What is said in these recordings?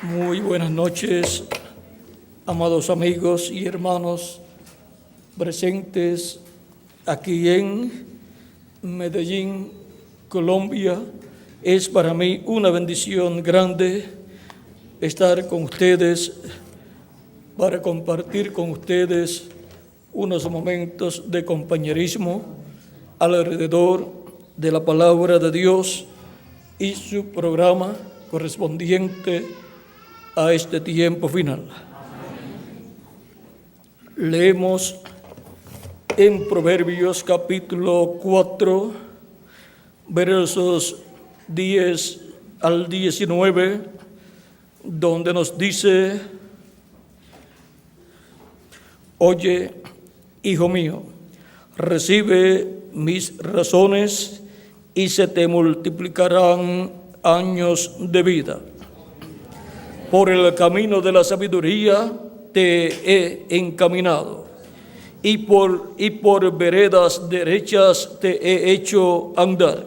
Muy buenas noches, amados amigos y hermanos presentes aquí en Medellín, Colombia. Es para mí una bendición grande estar con ustedes para compartir con ustedes unos momentos de compañerismo alrededor de la palabra de Dios y su programa correspondiente a este tiempo final. Leemos en Proverbios capítulo 4, versos 10 al 19, donde nos dice: Oye, hijo mío, recibe mis razones y se te multiplicarán años de vida. Por el camino de la sabiduría te he encaminado, y por veredas derechas te he hecho andar.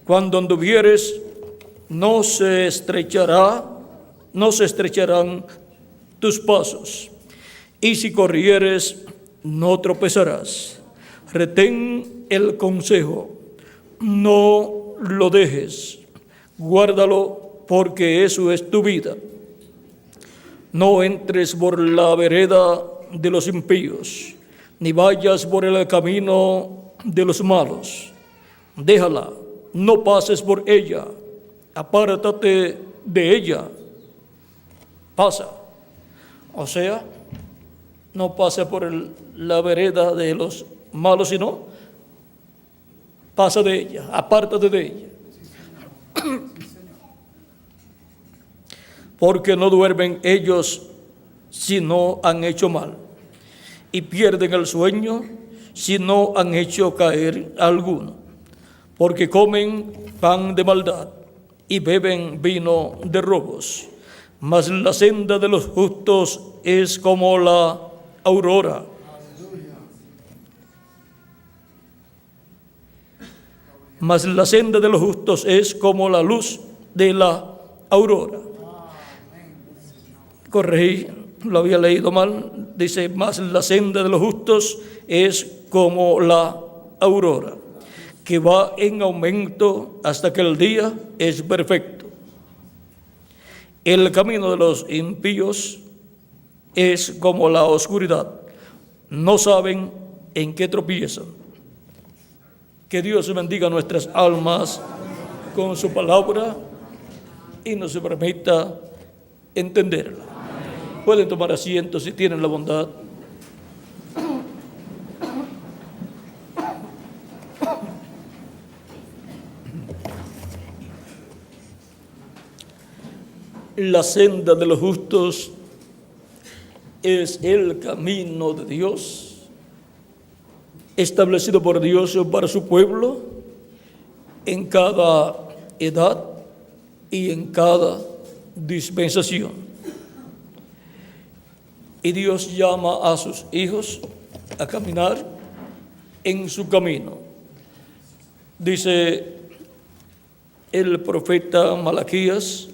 Cuando anduvieres, no se estrecharán tus pasos, y si corrieres, no tropezarás. Retén el consejo, no lo dejes, guárdalo, porque eso es tu vida. No entres por la vereda de los impíos, ni vayas por el camino de los malos. Déjala, no pases por ella, apártate de ella. Pasa, o sea, no pase por la vereda de los malos, sino pasa de ella, apártate de ella. Porque no duermen ellos si no han hecho mal, y pierden el sueño si no han hecho caer alguno. Porque comen pan de maldad y beben vino de robos. Mas la senda de los justos es como la aurora. Mas la senda de los justos es como la luz de la aurora. Corregí, lo había leído mal. Dice: mas la senda de los justos es como la aurora, que va en aumento hasta que el día es perfecto. El camino de los impíos es como la oscuridad, no saben en qué tropiezan. Que Dios bendiga nuestras almas con su palabra y nos permita entenderla. Pueden tomar asiento si tienen la bondad. La senda de los justos es el camino de Dios, establecido por Dios para su pueblo en cada edad y en cada dispensación. Y Dios llama a sus hijos a caminar en su camino. Dice el profeta Malaquías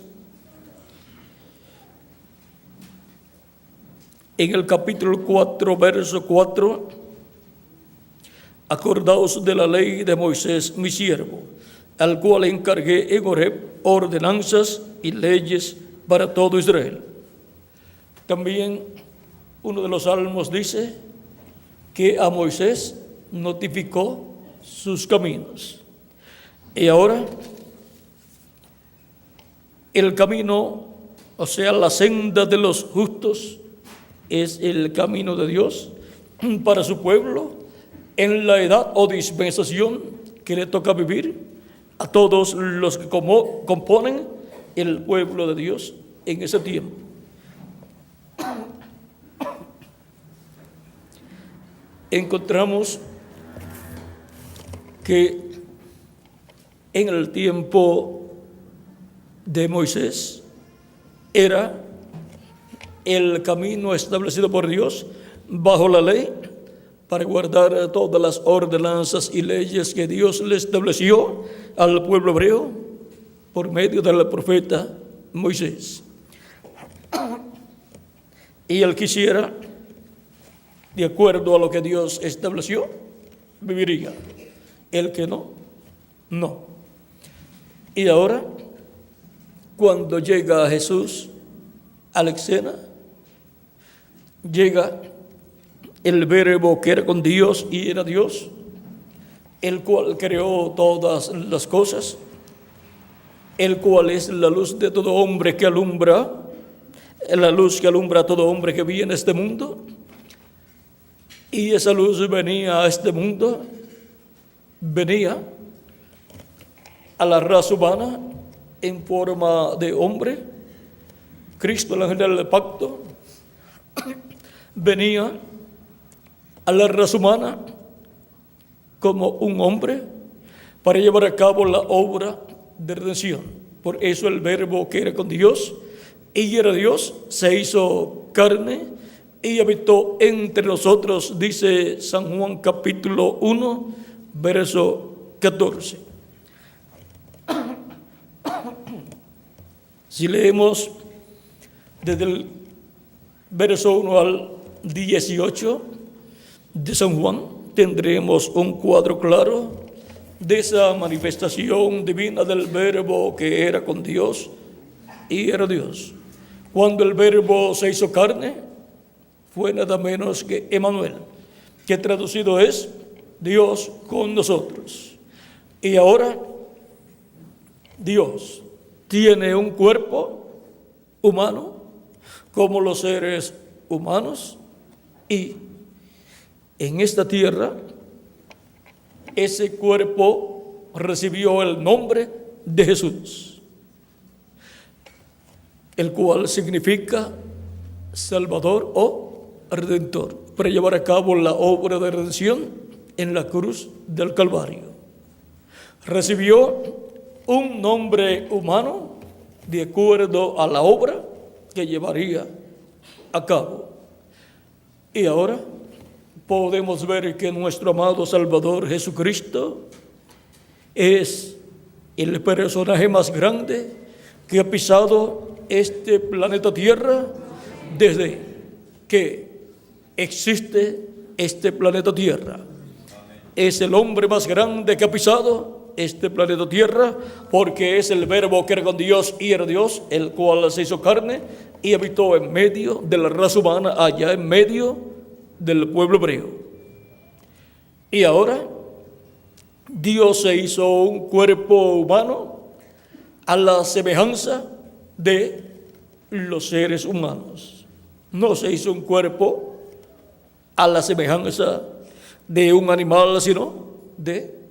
en el capítulo 4, verso 4: acordaos de la ley de Moisés, mi siervo, al cual encargué en Horeb ordenanzas y leyes para todo Israel. También uno de los salmos dice que a Moisés notificó sus caminos. Y ahora, el camino, o sea, la senda de los justos, es el camino de Dios para su pueblo en la edad o dispensación que le toca vivir a todos los que componen el pueblo de Dios en ese tiempo. Encontramos que en el tiempo de Moisés era el camino establecido por Dios bajo la ley para guardar todas las ordenanzas y leyes que Dios le estableció al pueblo hebreo por medio del profeta Moisés. y él quisiera, de acuerdo a lo que Dios estableció, viviría. El que no, no. Y ahora, cuando llega Jesús a la escena, llega el Verbo que era con Dios y era Dios, el cual creó todas las cosas, el cual es la luz de todo hombre que alumbra, la luz que alumbra a todo hombre que vive en este mundo. Y esa luz venía a este mundo, venía a la raza humana en forma de hombre. Cristo, el ángel del pacto, venía a la raza humana como un hombre para llevar a cabo la obra de redención. Por eso el Verbo que era con Dios y era Dios se hizo carne y habitó entre nosotros, dice San Juan capítulo 1, verso 14. Si leemos desde el verso 1 al 18 de San Juan, tendremos un cuadro claro de esa manifestación divina del Verbo que era con Dios y era Dios. Cuando el Verbo se hizo carne, fue nada menos que Emmanuel, que traducido es Dios con nosotros. Y ahora Dios tiene un cuerpo humano como los seres humanos, y en esta tierra ese cuerpo recibió el nombre de Jesús, el cual significa Salvador o Redentor, para llevar a cabo la obra de redención en la cruz del Calvario. Recibió un nombre humano de acuerdo a la obra que llevaría a cabo. Y ahora podemos ver que nuestro amado Salvador Jesucristo es el personaje más grande que ha pisado este planeta Tierra desde que existe este planeta Tierra. Es el hombre más grande que ha pisado este planeta Tierra, porque es el Verbo que era con Dios y era Dios, el cual se hizo carne y habitó en medio de la raza humana, allá en medio del pueblo hebreo. Y ahora Dios se hizo un cuerpo humano a la semejanza de los seres humanos. No se hizo un cuerpo a la semejanza de un animal, sino de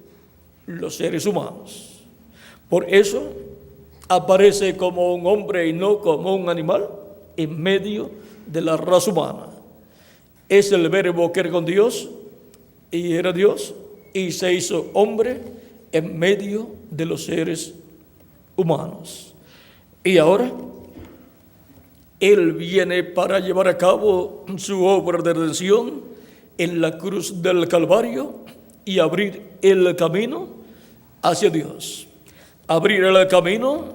los seres humanos. Por eso aparece como un hombre y no como un animal en medio de la raza humana. Es el Verbo que era con Dios y era Dios, y se hizo hombre en medio de los seres humanos. Y ahora Él viene para llevar a cabo su obra de redención en la cruz del Calvario y abrir el camino hacia Dios. Abrir el camino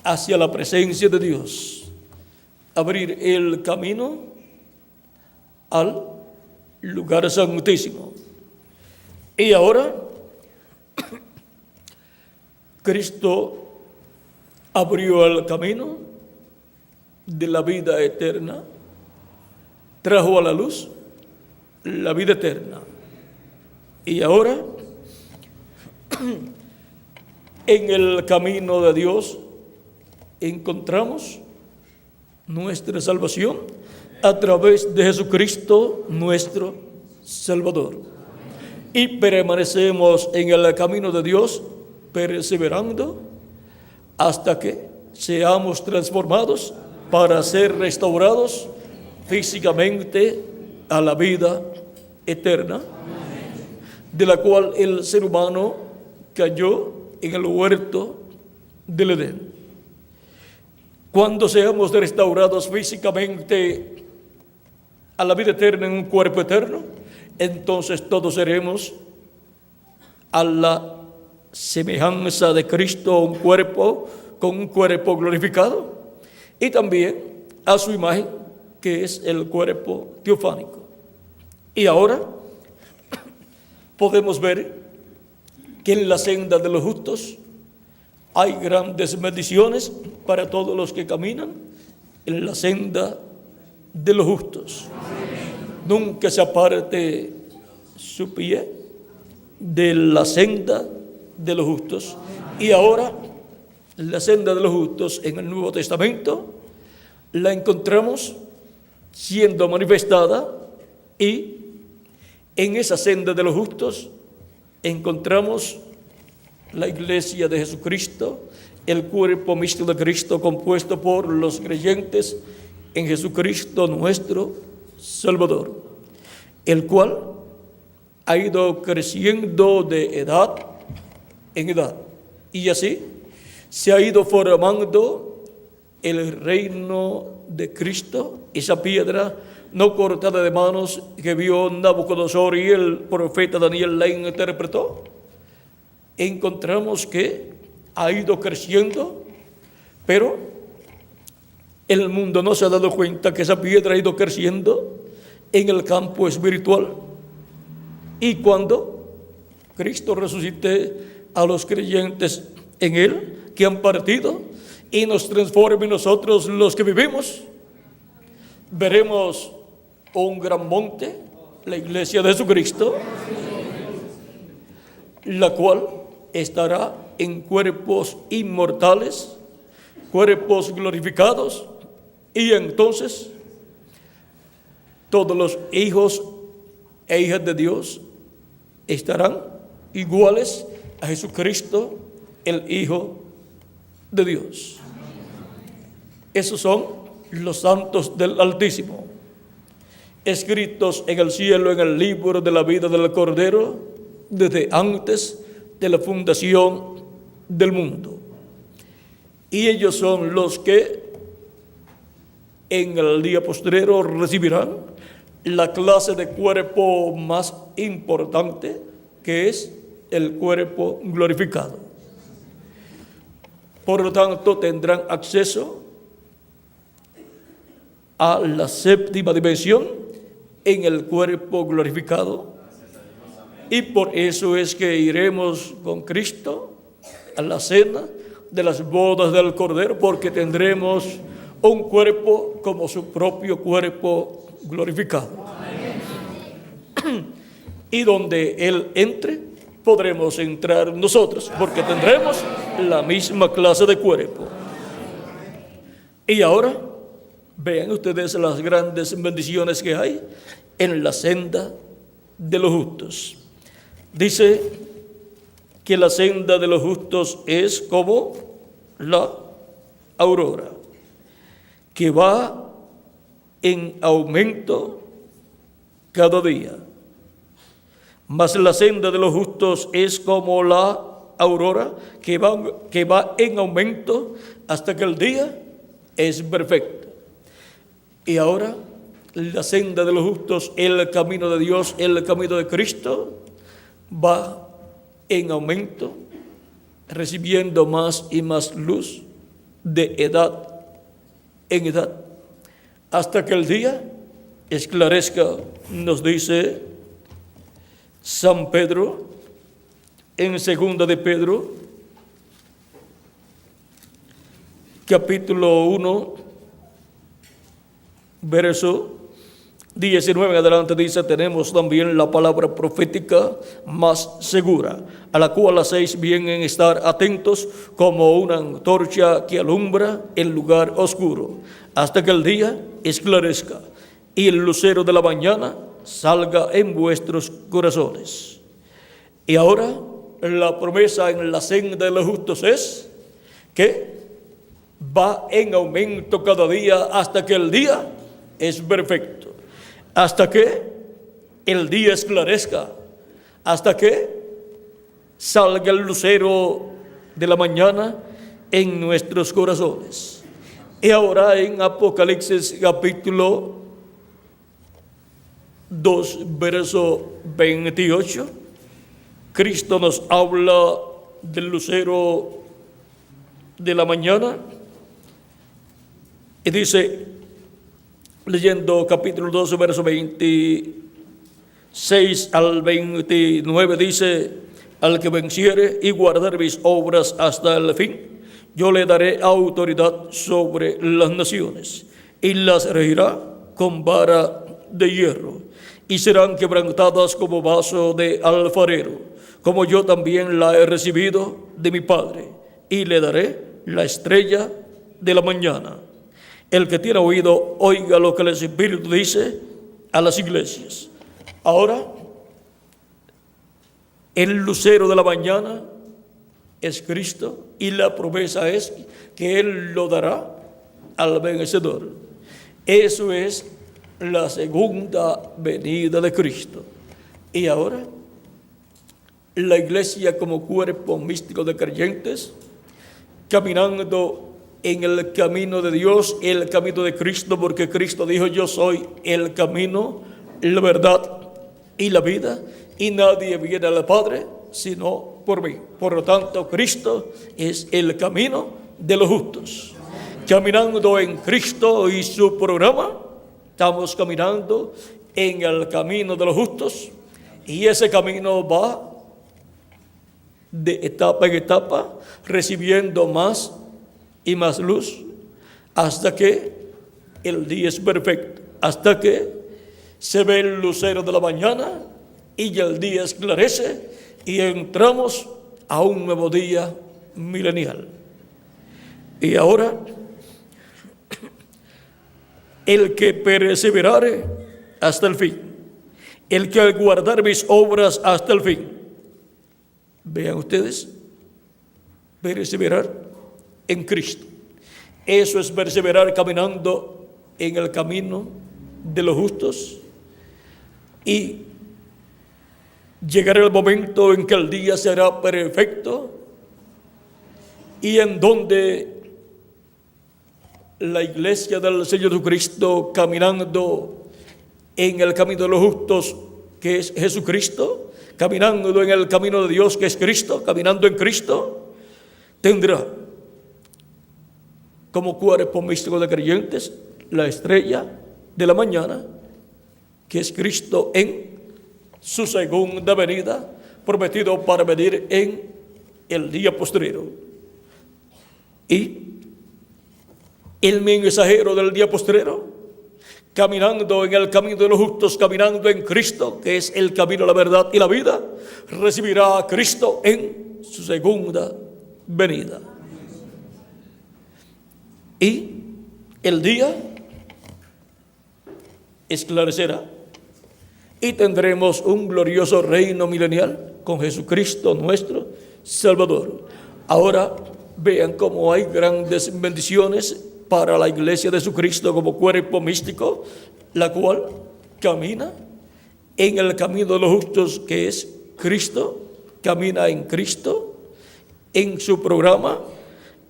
hacia la presencia de Dios. Abrir el camino al lugar santísimo. Y ahora Cristo abrió el camino de la vida eterna, trajo a la luz la vida eterna. Y ahora en el camino de Dios encontramos nuestra salvación a través de Jesucristo, nuestro Salvador. Y permanecemos en el camino de Dios, perseverando hasta que seamos transformados para ser restaurados físicamente a la vida eterna, de la cual el ser humano cayó en el huerto del Edén. Cuando seamos restaurados físicamente a la vida eterna en un cuerpo eterno, entonces todos seremos a la semejanza de Cristo, un cuerpo con un cuerpo glorificado. y también a su imagen, que es el cuerpo teofánico. Y ahora podemos ver que en la senda de los justos hay grandes bendiciones para todos los que caminan en la senda de los justos. Nunca se aparte su pie de la senda de los justos. Y ahora la senda de los justos en el Nuevo Testamento la encontramos siendo manifestada, y en esa senda de los justos encontramos la iglesia de Jesucristo, el cuerpo místico de Cristo compuesto por los creyentes en Jesucristo nuestro Salvador, el cual ha ido creciendo de edad en edad, y así se ha ido formando el reino de Cristo, esa piedra no cortada de manos que vio Nabucodonosor y el profeta Daniel la interpretó. Encontramos que ha ido creciendo, pero el mundo no se ha dado cuenta que esa piedra ha ido creciendo en el campo espiritual. Y cuando Cristo resucite a los creyentes en Él, que han partido, y nos transforme nosotros los que vivimos, veremos un gran monte, la iglesia de Jesucristo, la cual estará en cuerpos inmortales, cuerpos glorificados, y entonces todos los hijos e hijas de Dios estarán iguales a Jesucristo, el Hijo de Dios. Esos son los santos del Altísimo, escritos en el cielo en el libro de la vida del Cordero desde antes de la fundación del mundo. Y ellos son los que en el día postrero recibirán la clase de cuerpo más importante, que es el cuerpo glorificado. Por lo tanto, tendrán acceso a la séptima dimensión en el cuerpo glorificado. Y por eso es que iremos con Cristo a la cena de las bodas del Cordero, porque tendremos un cuerpo como su propio cuerpo glorificado. Y donde Él entre, podremos entrar nosotros, porque tendremos la misma clase de cuerpo. Y ahora, vean ustedes las grandes bendiciones que hay en la senda de los justos. Dice que la senda de los justos es como la aurora, que va en aumento cada día. Mas la senda de los justos es como la aurora, que va en aumento hasta que el día es perfecto. Y ahora la senda de los justos, el camino de Dios, el camino de Cristo, va en aumento, recibiendo más y más luz de edad en edad, hasta que el día esclarezca, nos dice San Pedro en 2 de Pedro, capítulo 1, verso 19 en adelante, dice: tenemos también la palabra profética más segura, a la cual hacéis bien en estar atentos como una antorcha que alumbra el lugar oscuro, hasta que el día esclarezca y el lucero de la mañana salga en vuestros corazones. Y ahora la promesa en la senda de los justos es que va en aumento cada día hasta que el día es perfecto, hasta que el día esclarezca, hasta que salga el lucero de la mañana en nuestros corazones. Y ahora en Apocalipsis capítulo 2, verso 28, Cristo nos habla del lucero de la mañana Y dice, leyendo capítulo 12, verso 26 al 29, dice: al que venciere y guardare mis obras hasta el fin, yo le daré autoridad sobre las naciones, y las regirá con vara de hierro, y serán quebrantadas como vaso de alfarero, como yo también la he recibido de mi Padre, y le daré la estrella de la mañana. El que tiene oído, oiga lo que el Espíritu dice a las iglesias. Ahora, el lucero de la mañana es Cristo, y la promesa es que Él lo dará al vencedor. Eso es la segunda venida de Cristo. Y ahora, la iglesia como cuerpo místico de creyentes, caminando en el camino de Dios, el camino de Cristo, porque Cristo dijo: yo soy el camino, la verdad y la vida, y nadie viene al Padre sino por mí. Por lo tanto, Cristo es el camino de los justos. Caminando en Cristo y su programa, estamos caminando en el camino de los justos, y ese camino va de etapa en etapa, recibiendo más y más luz, hasta que el día es perfecto, hasta que se ve el lucero de la mañana y el día esclarece y entramos a un nuevo día milenial. Y ahora, el que perseverare hasta el fin, el que al guardar mis obras hasta el fin. Vean ustedes, perseverar en Cristo. Eso es perseverar caminando en el camino de los justos, y llegará el momento en que el día será perfecto, y en donde la iglesia del Señor Jesucristo, caminando en el camino de los justos, que es Jesucristo, caminando en el camino de Dios, que es Cristo, caminando en Cristo, tendrá como cuerpo místico de creyentes la estrella de la mañana, que es Cristo en su segunda venida, prometido para venir en el día postrero. Y el mensajero del día postrero, caminando en el camino de los justos, caminando en Cristo, que es el camino, la verdad y la vida, recibirá a Cristo en su segunda venida. Y el día esclarecerá, y tendremos un glorioso reino milenial con Jesucristo nuestro Salvador. Ahora vean cómo hay grandes bendiciones para la iglesia de Jesucristo como cuerpo místico, la cual camina en el camino de los justos, que es Cristo, camina en Cristo, en su programa,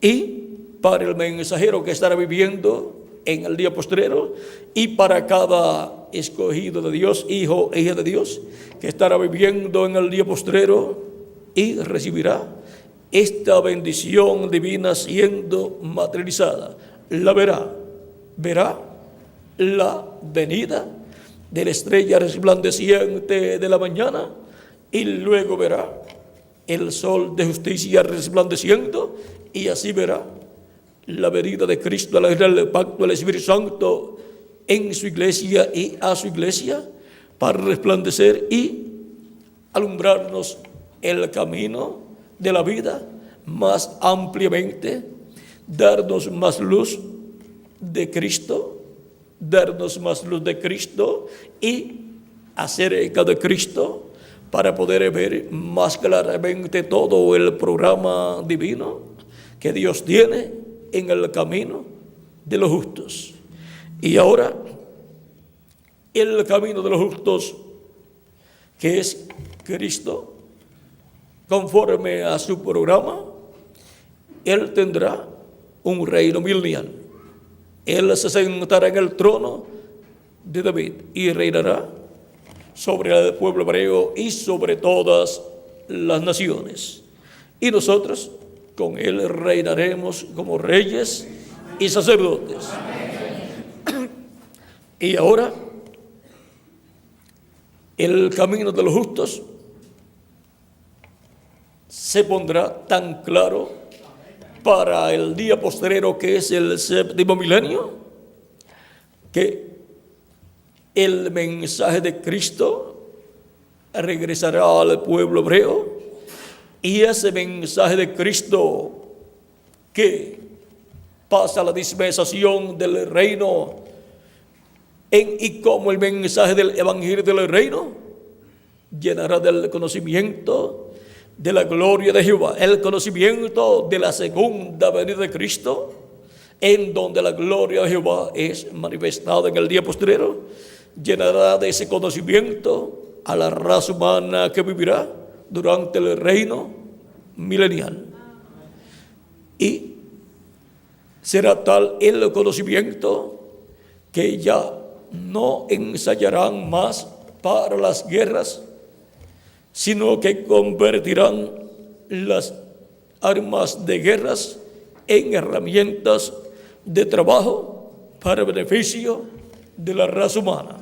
y para el mensajero que estará viviendo en el día postrero, y para cada escogido de Dios, hijo e hija de Dios, que estará viviendo en el día postrero y recibirá esta bendición divina siendo materializada. La verá la venida de la estrella resplandeciente de la mañana, y luego verá el sol de justicia resplandeciendo, y así verá la venida de Cristo al del pacto del Espíritu Santo en su iglesia y a su iglesia, para resplandecer y alumbrarnos el camino de la vida más ampliamente, darnos más luz de Cristo, darnos más luz de Cristo y acerca de Cristo, para poder ver más claramente todo el programa divino que Dios tiene en el camino de los justos. Y ahora, el camino de los justos, que es Cristo, conforme a su programa, Él tendrá un reino milenial. Él se sentará en el trono de David y reinará sobre el pueblo hebreo y sobre todas las naciones. Y nosotros con Él reinaremos como reyes y sacerdotes. Y ahora el camino de los justos se pondrá tan claro para el día postrero, que es el séptimo milenio, que el mensaje de Cristo regresará al pueblo hebreo, y ese mensaje de Cristo que pasa la dispensación del reino y como el mensaje del evangelio del reino llenará del conocimiento de la gloria de Jehová, el conocimiento de la segunda venida de Cristo, en donde la gloria de Jehová es manifestada en el día postrero, llenará de ese conocimiento a la raza humana que vivirá durante el reino milenial. Y será tal el conocimiento que ya no ensayarán más para las guerras, sino que convertirán las armas de guerras en herramientas de trabajo para beneficio de la raza humana.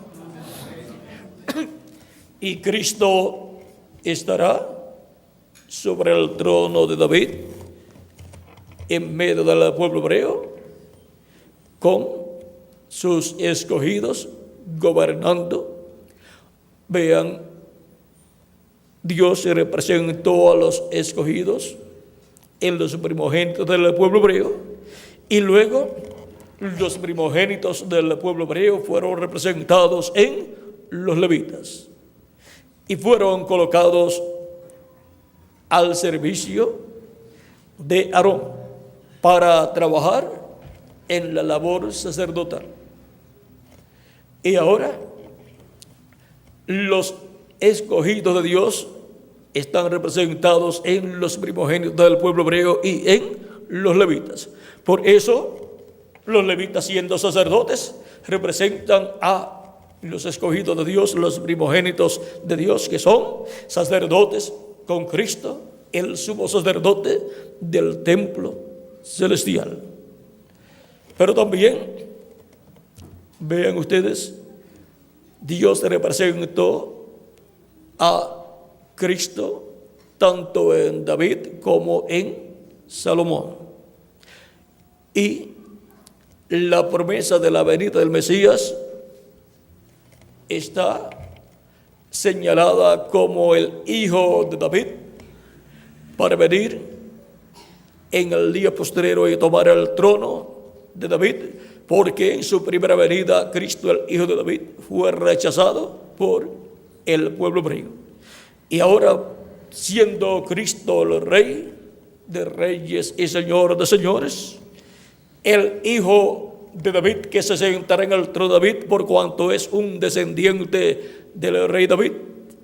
Y Cristo estará sobre el trono de David, en medio del pueblo hebreo, con sus escogidos gobernando. Vean, Dios se representó a los escogidos en los primogénitos del pueblo hebreo, y luego los primogénitos del pueblo hebreo fueron representados en los levitas y fueron colocados al servicio de Aarón para trabajar en la labor sacerdotal. Y ahora los escogidos de Dios están representados en los primogénitos del pueblo hebreo y en los levitas. Por eso los levitas, siendo sacerdotes, representan a los escogidos de Dios, los primogénitos de Dios, que son sacerdotes con Cristo, el sumo sacerdote del templo celestial. Pero también, vean ustedes, Dios representó a Cristo tanto en David como en Salomón. Y la promesa de la venida del Mesías está señalada como el hijo de David para venir en el día postrero y tomar el trono de David, porque en su primera venida Cristo, el hijo de David, fue rechazado por el pueblo hebreo. Y ahora, siendo Cristo el Rey de reyes y Señor de señores, el hijo de David que se sentará en el trono de David, por cuanto es un descendiente del rey David,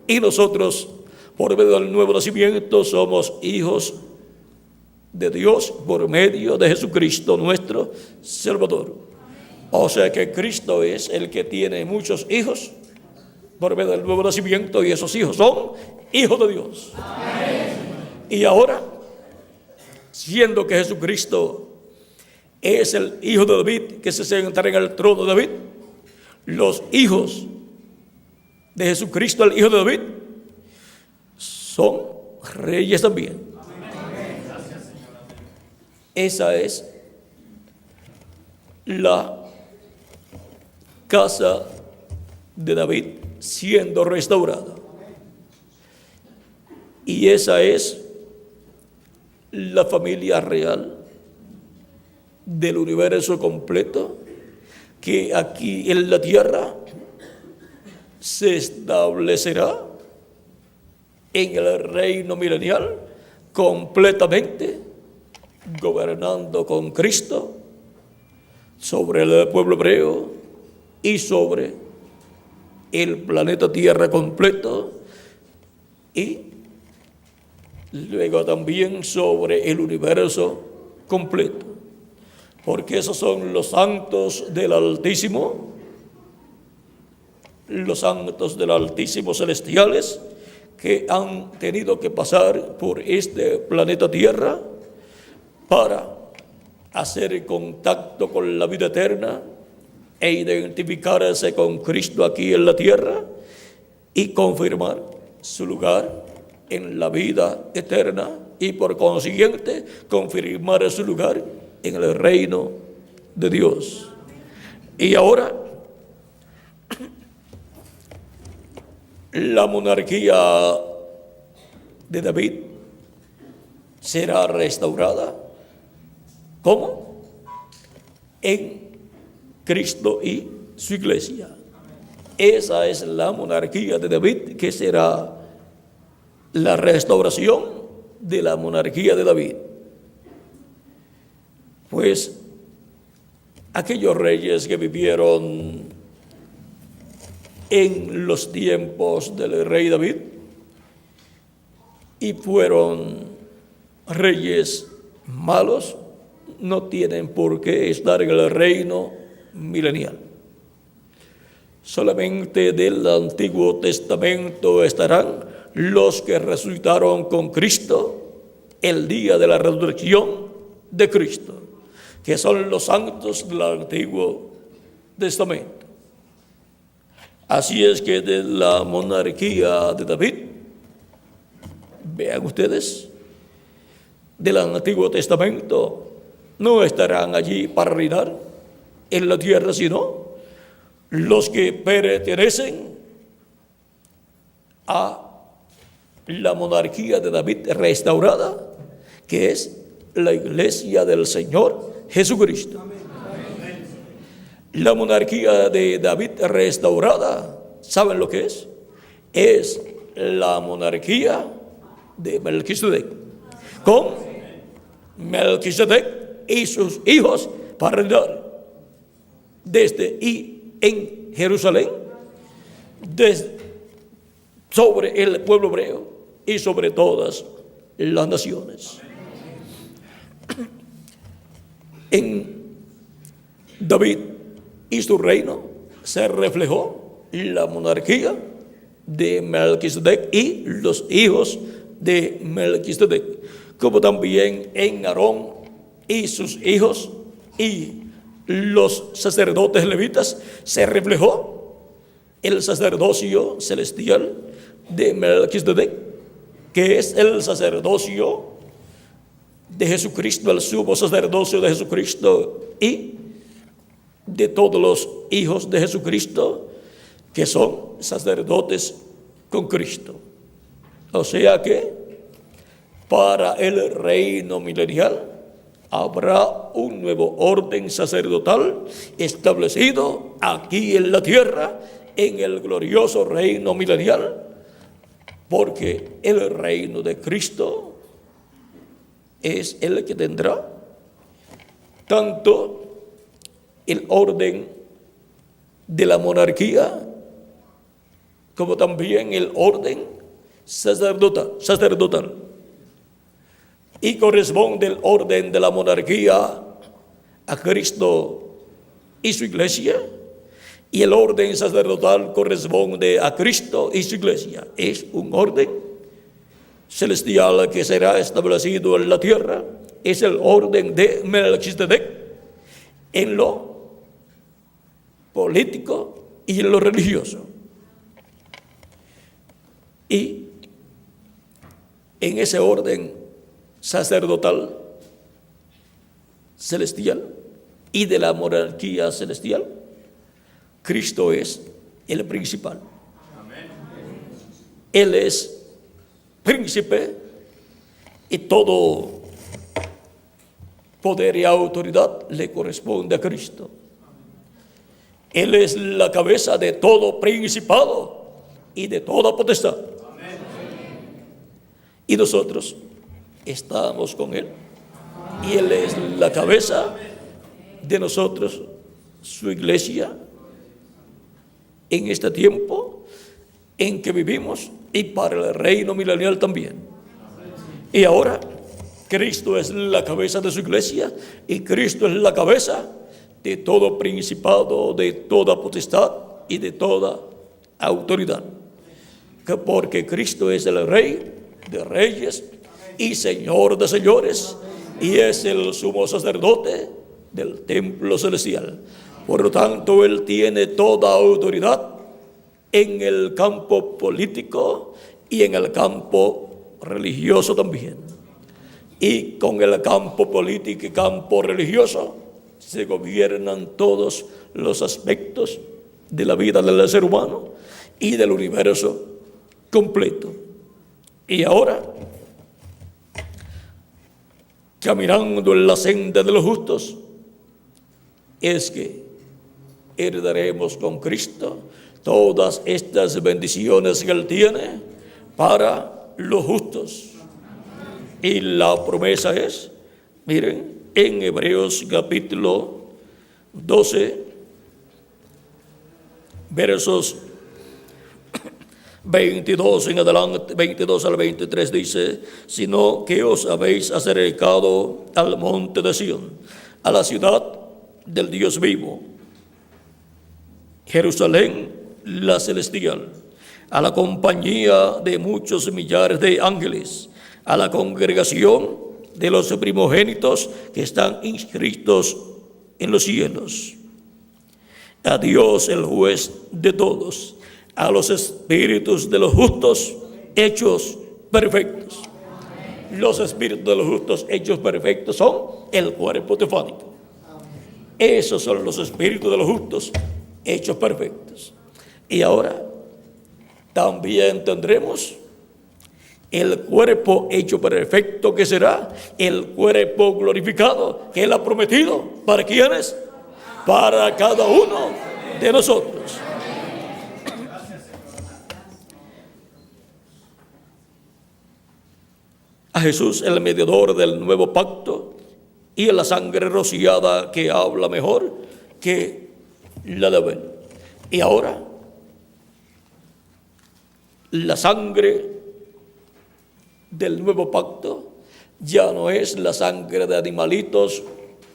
y nosotros, por medio del nuevo nacimiento, somos hijos de Dios por medio de Jesucristo nuestro Salvador. O sea que Cristo es el que tiene muchos hijos por medio del nuevo nacimiento, y esos hijos son hijos de Dios. Amén. Y ahora, siendo que Jesucristo es el hijo de David que se sentará en el trono de David, los hijos de Jesucristo, el hijo de David, son reyes también. Amén. Esa es la casa de David siendo restaurada. Y esa es la familia real del universo completo, que aquí en la tierra se establecerá en el reino milenial completamente, gobernando con Cristo sobre el pueblo hebreo y sobre el planeta Tierra completo, y luego también sobre el universo completo, porque esos son los santos del Altísimo, los santos del Altísimo celestiales, que han tenido que pasar por este planeta Tierra para hacer contacto con la vida eterna e identificarse con Cristo aquí en la tierra y confirmar su lugar en la vida eterna y por consiguiente confirmar su lugar en el reino de Dios. Y ahora la monarquía de David será restaurada. ¿Cómo? En Cristo y su iglesia. Esa es la monarquía de David, que será la restauración de la monarquía de David. Pues aquellos reyes que vivieron en los tiempos del rey David y fueron reyes malos, no tienen por qué estar en el reino milenial. Solamente del Antiguo Testamento estarán los que resucitaron con Cristo el día de la resurrección de Cristo, que son los santos del Antiguo Testamento. Así es que de la monarquía de David, vean ustedes, del Antiguo Testamento no estarán allí para reinar en la tierra, sino los que pertenecen a la monarquía de David restaurada, que es la iglesia del Señor Jesucristo. La monarquía de David restaurada, ¿saben lo que es? Es la monarquía de Melquisedec, con Melquisedec y sus hijos para reinar desde y en Jerusalén, sobre el pueblo hebreo y sobre todas las naciones. En David y su reino se reflejó la monarquía de Melquisedec y los hijos de Melquisedec, como también en Aarón y sus hijos y los sacerdotes levitas se reflejó el sacerdocio celestial de Melquisedec, que es el sacerdocio de Jesucristo, el sumo sacerdocio de Jesucristo y de todos los hijos de Jesucristo que son sacerdotes con Cristo. O sea que para el reino milenial habrá un nuevo orden sacerdotal establecido aquí en la tierra, en el glorioso reino milenial, porque el reino de Cristo es el que tendrá tanto el orden de la monarquía como también el orden sacerdotal. Y corresponde el orden de la monarquía a Cristo y su iglesia, y el orden sacerdotal corresponde a Cristo y su iglesia. Es un orden celestial que será establecido en la tierra. Es el orden de Melquisedec en lo político y en lo religioso. Y en ese orden sacerdotal celestial y de la monarquía celestial, Cristo es el principal. Él es príncipe y todo poder y autoridad le corresponde a Cristo. Él es la cabeza de todo principado y de toda potestad. Y nosotros estamos con Él. Y Él es la cabeza de nosotros, su iglesia, en este tiempo en que vivimos y para el reino milenial también. Y ahora Cristo es la cabeza de su iglesia y Cristo es la cabeza de todo principado, de toda potestad y de toda autoridad. Porque Cristo es el Rey de reyes y Señor de señores y es el sumo sacerdote del templo celestial. Por lo tanto, Él tiene toda autoridad en el campo político y en el campo religioso también. Y con el campo político y campo religioso se gobiernan todos los aspectos de la vida del ser humano y del universo completo. Y ahora, caminando en la senda de los justos, es que heredaremos con Cristo todas estas bendiciones que Él tiene para los justos. Y la promesa es, miren, en Hebreos capítulo 12, versos 22 en adelante, 22 al 23 dice: sino que os habéis acercado al monte de Sión, a la ciudad del Dios vivo, Jerusalén la celestial, a la compañía de muchos millares de ángeles, a la congregación de los primogénitos que están inscritos en los cielos, a Dios el juez de todos, a los espíritus de los justos hechos perfectos. Los espíritus de los justos hechos perfectos son el cuerpo teofánico. Esos son los espíritus de los justos hechos perfectos. Y ahora también tendremos el cuerpo hecho perfecto, que será el cuerpo glorificado que Él ha prometido. ¿Para quiénes? Para cada uno de nosotros. A Jesús, el mediador del nuevo pacto, y a la sangre rociada que habla mejor que la de Abel. Y ahora, la sangre del nuevo pacto ya no es la sangre de animalitos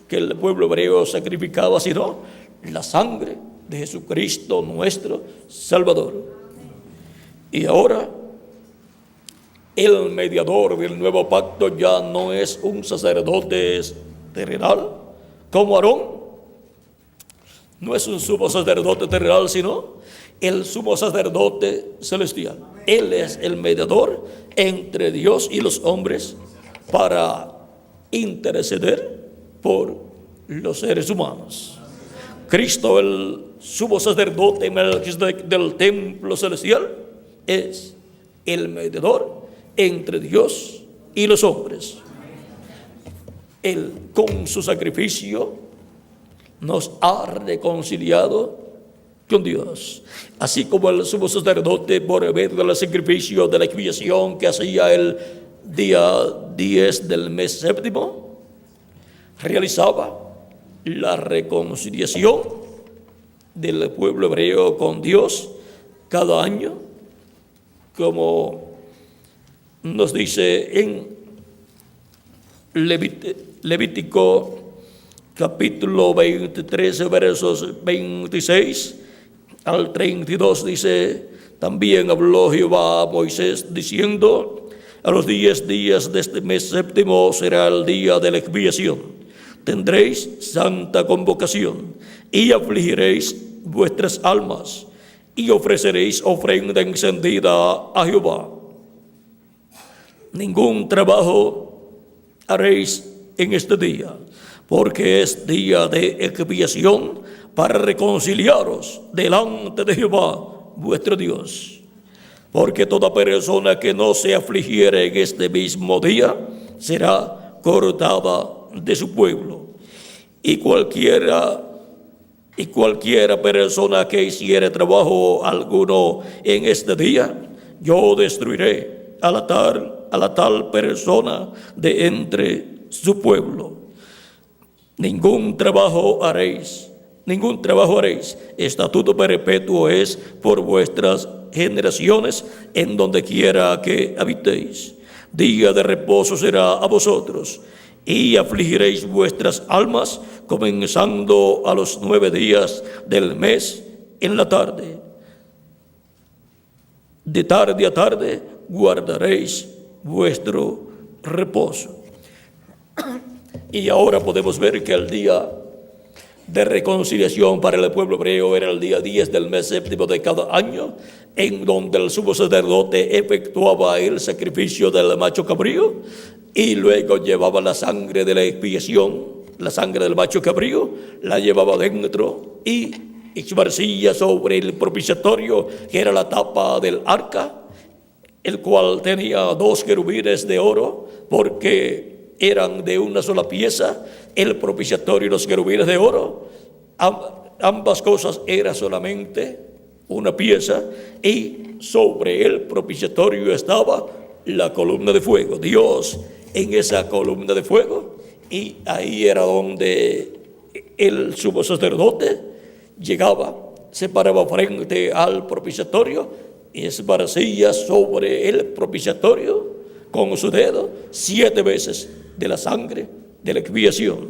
que el pueblo hebreo sacrificaba, sino la sangre de Jesucristo nuestro Salvador. Y ahora, el mediador del nuevo pacto ya no es un sacerdote terrenal como Aarón. No es un sumo sacerdote terrenal, sino el sumo sacerdote celestial. Él es el mediador entre Dios y los hombres para interceder por los seres humanos. Cristo, el sumo sacerdote del templo celestial, es el mediador entre Dios y los hombres. Él, con su sacrificio, nos ha reconciliado con Dios. Así como el sumo sacerdote, por medio del sacrificio de la expiación que hacía el día 10 del mes séptimo, realizaba la reconciliación del pueblo hebreo con Dios cada año, como nos dice en Levítico capítulo 23, versos 26 al 32, dice: también habló Jehová a Moisés diciendo: a los 10 días de este mes séptimo será el día de la expiación. Tendréis santa convocación y afligiréis vuestras almas y ofreceréis ofrenda encendida a Jehová. Ningún trabajo haréis en este día, porque es día de expiación para reconciliaros delante de Jehová vuestro Dios. Porque toda persona que no se afligiere en este mismo día será cortada de su pueblo. Y cualquiera persona que hiciere trabajo alguno en este día, yo destruiré a la tal persona de entre su pueblo. Ningún trabajo haréis. Estatuto perpetuo es por vuestras generaciones en donde quiera que habitéis. Día de reposo será a vosotros, y afligiréis vuestras almas, comenzando a los 9 días del mes en la tarde. De tarde a tarde guardaréis vuestro reposo. Y ahora podemos ver que el día de reconciliación para el pueblo hebreo era el día 10 del mes séptimo de cada año, en donde el sumo sacerdote efectuaba el sacrificio del macho cabrío y luego llevaba la sangre de la expiación, la sangre del macho cabrío, la llevaba dentro y esparcía sobre el propiciatorio, que era la tapa del arca, el cual tenía 2 querubines de oro, porque eran de una sola pieza, el propiciatorio y los querubines de oro. Ambas cosas eran solamente una pieza, y sobre el propiciatorio estaba la columna de fuego, Dios en esa columna de fuego, y ahí era donde el sumo sacerdote llegaba, se paraba frente al propiciatorio y esparcía sobre el propiciatorio con su dedo 7 veces de la sangre de la expiación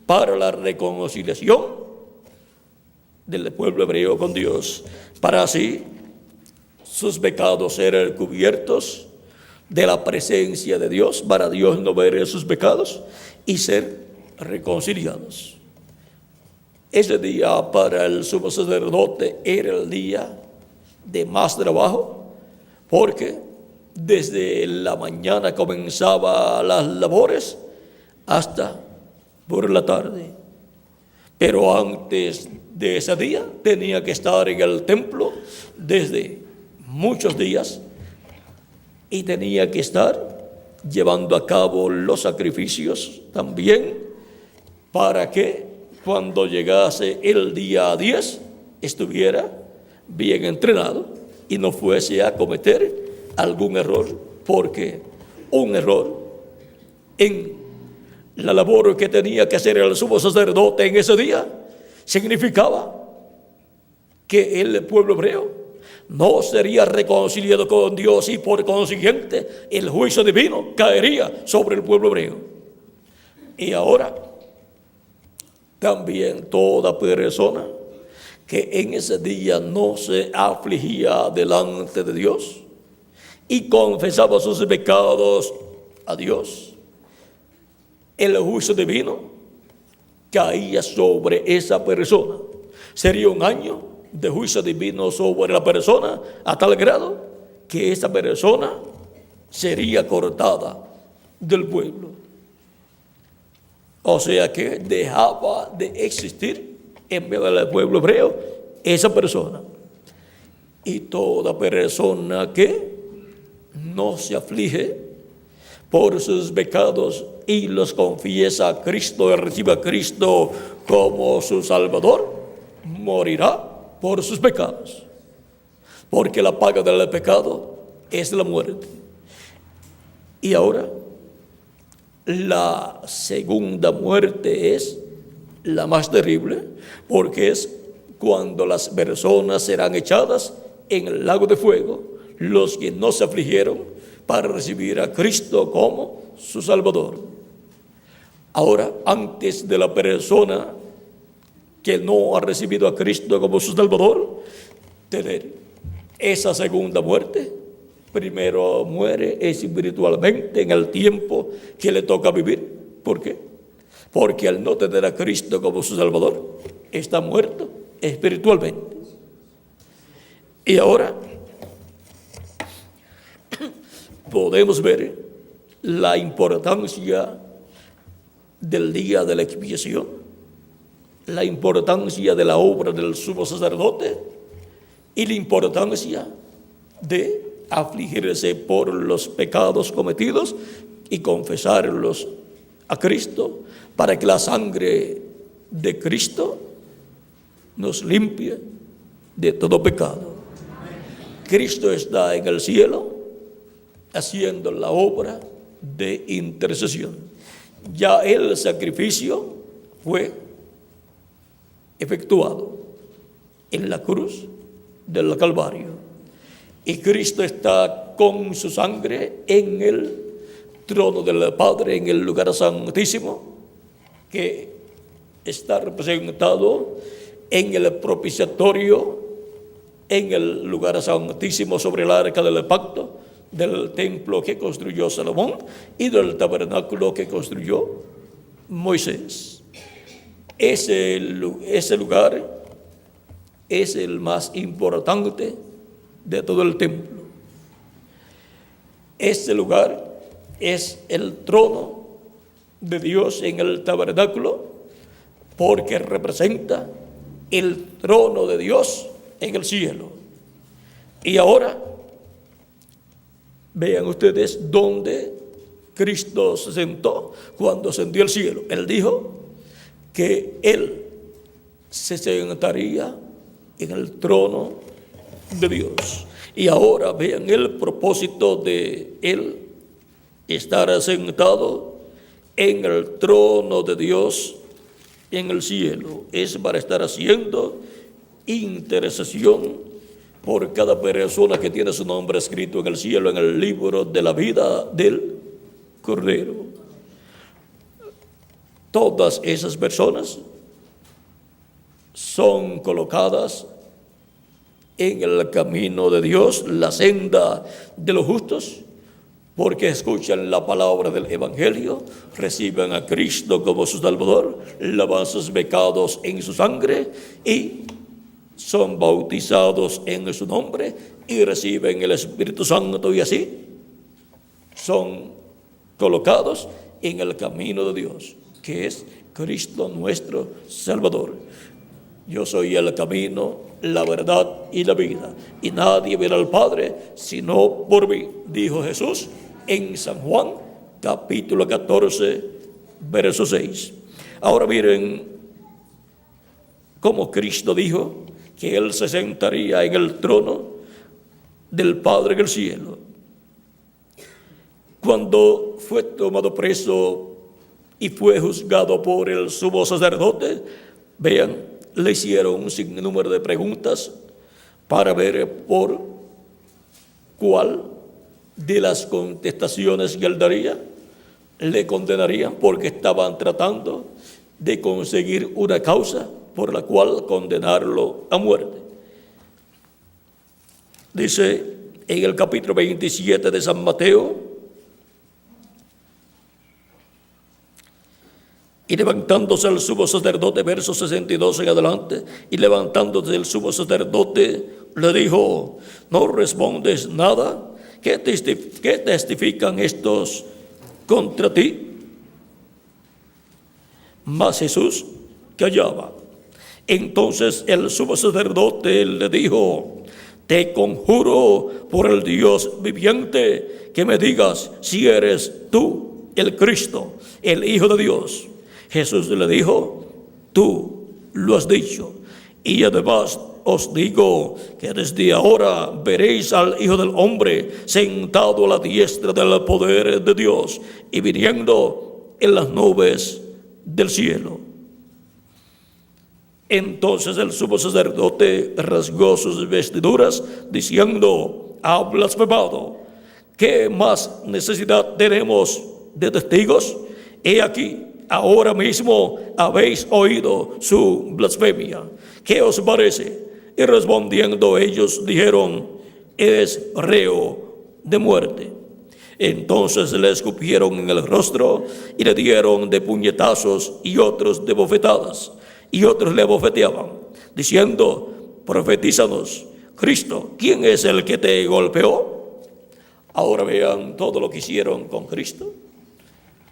para la reconciliación del pueblo hebreo con Dios, para así sus pecados ser cubiertos de la presencia de Dios, para Dios no ver sus pecados y ser reconciliados. Ese día para el sumo sacerdote era el día de más trabajo, porque desde la mañana comenzaba las labores hasta por la tarde. Pero antes de ese día tenía que estar en el templo desde muchos días y tenía que estar llevando a cabo los sacrificios también, para que cuando llegase el día 10 estuviera bien entrenado y no fuese a cometer algún error, porque un error en la labor que tenía que hacer el sumo sacerdote en ese día significaba que el pueblo hebreo no sería reconciliado con Dios, y por consiguiente el juicio divino caería sobre el pueblo hebreo. Y ahora también toda persona que en ese día no se afligía delante de Dios y confesaba sus pecados a Dios, el juicio divino caía sobre esa persona. Sería un año de juicio divino sobre la persona, a tal grado que esa persona sería cortada del pueblo. O sea que dejaba de existir en medio del pueblo hebreo esa persona. Y toda persona que no se aflige por sus pecados y los confiesa a Cristo y recibe a Cristo como su Salvador, morirá por sus pecados, porque la paga del pecado es la muerte. Y ahora la segunda muerte es la más terrible, porque es cuando las personas serán echadas en el lago de fuego, los que no se afligieron para recibir a Cristo como su Salvador. Ahora, antes de la persona que no ha recibido a Cristo como su Salvador tener esa segunda muerte, primero muere espiritualmente en el tiempo que le toca vivir. ¿Por qué? Porque al no tener a Cristo como su Salvador, está muerto espiritualmente. Y ahora podemos ver la importancia del día de la expiación, la importancia de la obra del sumo sacerdote y la importancia de afligirse por los pecados cometidos y confesarlos a Cristo, para que la sangre de Cristo nos limpie de todo pecado. Cristo está en el cielo haciendo la obra de intercesión. Ya el sacrificio fue efectuado en la cruz del Calvario, y Cristo está con su sangre en el trono del Padre, en el lugar santísimo, que está representado en el propiciatorio, en el lugar santísimo sobre el arca del pacto, del templo que construyó Salomón y del tabernáculo que construyó Moisés. Ese lugar es el más importante de todo el templo. Este lugar es el trono de Dios en el tabernáculo, porque representa el trono de Dios en el cielo. Y ahora vean ustedes dónde Cristo se sentó cuando ascendió al cielo. Él dijo que Él se sentaría en el trono de Dios. Y ahora vean el propósito de Él estar sentado en el trono de Dios en el cielo. Es para estar haciendo intercesión por cada persona que tiene su nombre escrito en el cielo, en el libro de la vida del Cordero. Todas esas personas son colocadas en el camino de Dios, la senda de los justos, porque escuchan la palabra del Evangelio, reciben a Cristo como su Salvador, lavan sus pecados en su sangre y son bautizados en su nombre y reciben el Espíritu Santo, y así son colocados en el camino de Dios, que es Cristo nuestro Salvador. Yo soy el camino, la verdad y la vida, y nadie verá al Padre sino por mí, dijo Jesús en San Juan capítulo 14 verso 6. Ahora miren cómo Cristo dijo que Él se sentaría en el trono del Padre en el cielo. Cuando fue tomado preso y fue juzgado por el sumo sacerdote, vean, le hicieron un sinnúmero de preguntas para ver por cuál de las contestaciones que él daría le condenarían, porque estaban tratando de conseguir una causa por la cual condenarlo a muerte. Dice en el capítulo 27 de San Mateo: y levantándose el sumo sacerdote, verso 62 en adelante, y levantándose el sumo sacerdote le dijo: ¿no respondes nada? ¿Qué testifican estos contra ti? Mas Jesús callaba. Entonces el sumo sacerdote le dijo: te conjuro por el Dios viviente que me digas si eres tú el Cristo, el Hijo de Dios. Jesús le dijo: tú lo has dicho, y además os digo que desde ahora veréis al Hijo del Hombre sentado a la diestra del poder de Dios y viniendo en las nubes del cielo. Entonces el sumo sacerdote rasgó sus vestiduras diciendo: ha blasfemado. ¿Qué más necesidad tenemos de testigos? He aquí, ahora mismo habéis oído su blasfemia. ¿Qué os parece? Y respondiendo ellos dijeron: es reo de muerte. Entonces le escupieron en el rostro y le dieron de puñetazos y otros de bofetadas. Y otros le bofeteaban, diciendo: profetízanos, Cristo, ¿quién es el que te golpeó? Ahora vean todo lo que hicieron con Cristo.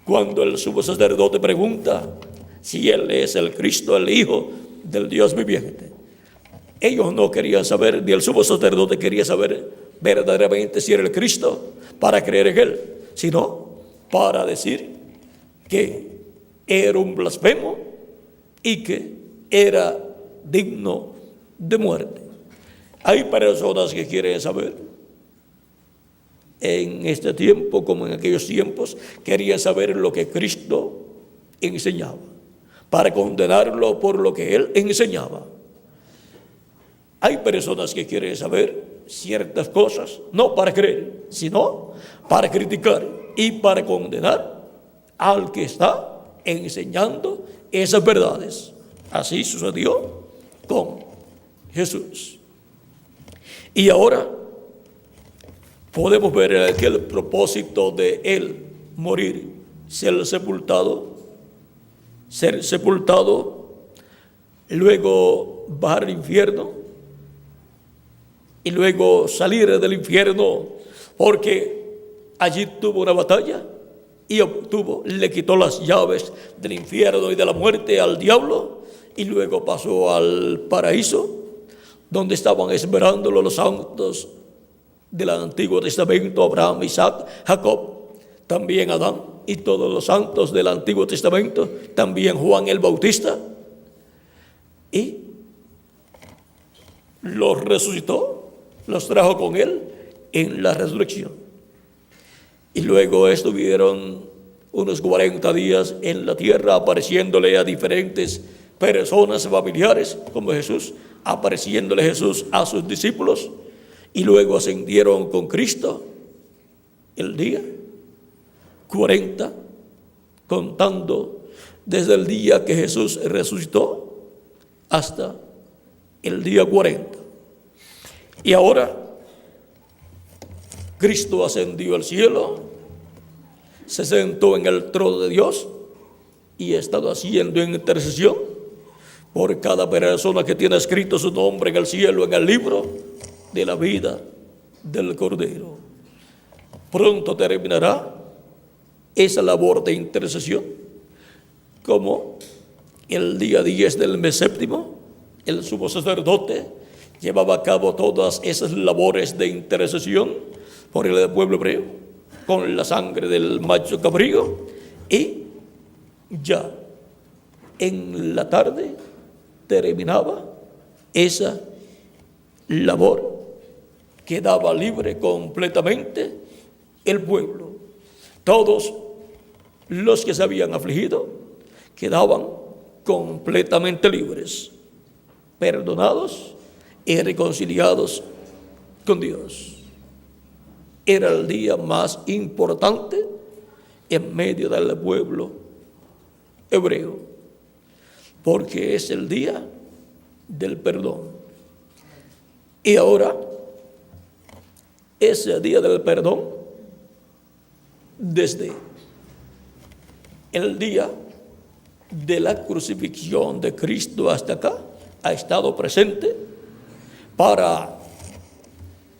Cuando el sumo sacerdote pregunta si Él es el Cristo, el Hijo del Dios viviente, ellos no querían saber, ni el sumo sacerdote quería saber verdaderamente si era el Cristo para creer en Él, sino para decir que era un blasfemo y que era digno de muerte. Hay personas que quieren saber, en este tiempo como en aquellos tiempos, querían saber lo que Cristo enseñaba, para condenarlo por lo que Él enseñaba. Hay personas que quieren saber ciertas cosas, no para creer, sino para criticar y para condenar al que está enseñando esas verdades. Así sucedió con Jesús. Y ahora podemos ver que el propósito de Él morir, ser sepultado luego bajar al infierno y luego salir del infierno, porque allí tuvo una batalla y le quitó las llaves del infierno y de la muerte al diablo, y luego pasó al paraíso, donde estaban esperándolo los santos del Antiguo Testamento: Abraham, Isaac, Jacob, también Adán y todos los santos del Antiguo Testamento, también Juan el Bautista, y los resucitó, los trajo con él en la resurrección. Y luego estuvieron unos 40 días en la tierra, apareciéndole a diferentes personas familiares, como Jesús, apareciéndole Jesús a sus discípulos, y luego ascendieron con Cristo el día 40, contando desde el día que Jesús resucitó hasta el día 40. Y ahora Cristo ascendió al cielo, se sentó en el trono de Dios y ha estado haciendo intercesión por cada persona que tiene escrito su nombre en el cielo, en el libro de la vida del Cordero. Pronto terminará esa labor de intercesión, como el día 10 del mes séptimo, el sumo sacerdote llevaba a cabo todas esas labores de intercesión por el pueblo hebreo, con la sangre del macho cabrío, y ya en la tarde terminaba esa labor, quedaba libre completamente el pueblo. Todos los que se habían afligido quedaban completamente libres, perdonados y reconciliados con Dios. Era el día más importante en medio del pueblo hebreo, porque es el día del perdón. Y ahora, ese día del perdón, desde el día de la crucifixión de Cristo hasta acá, ha estado presente para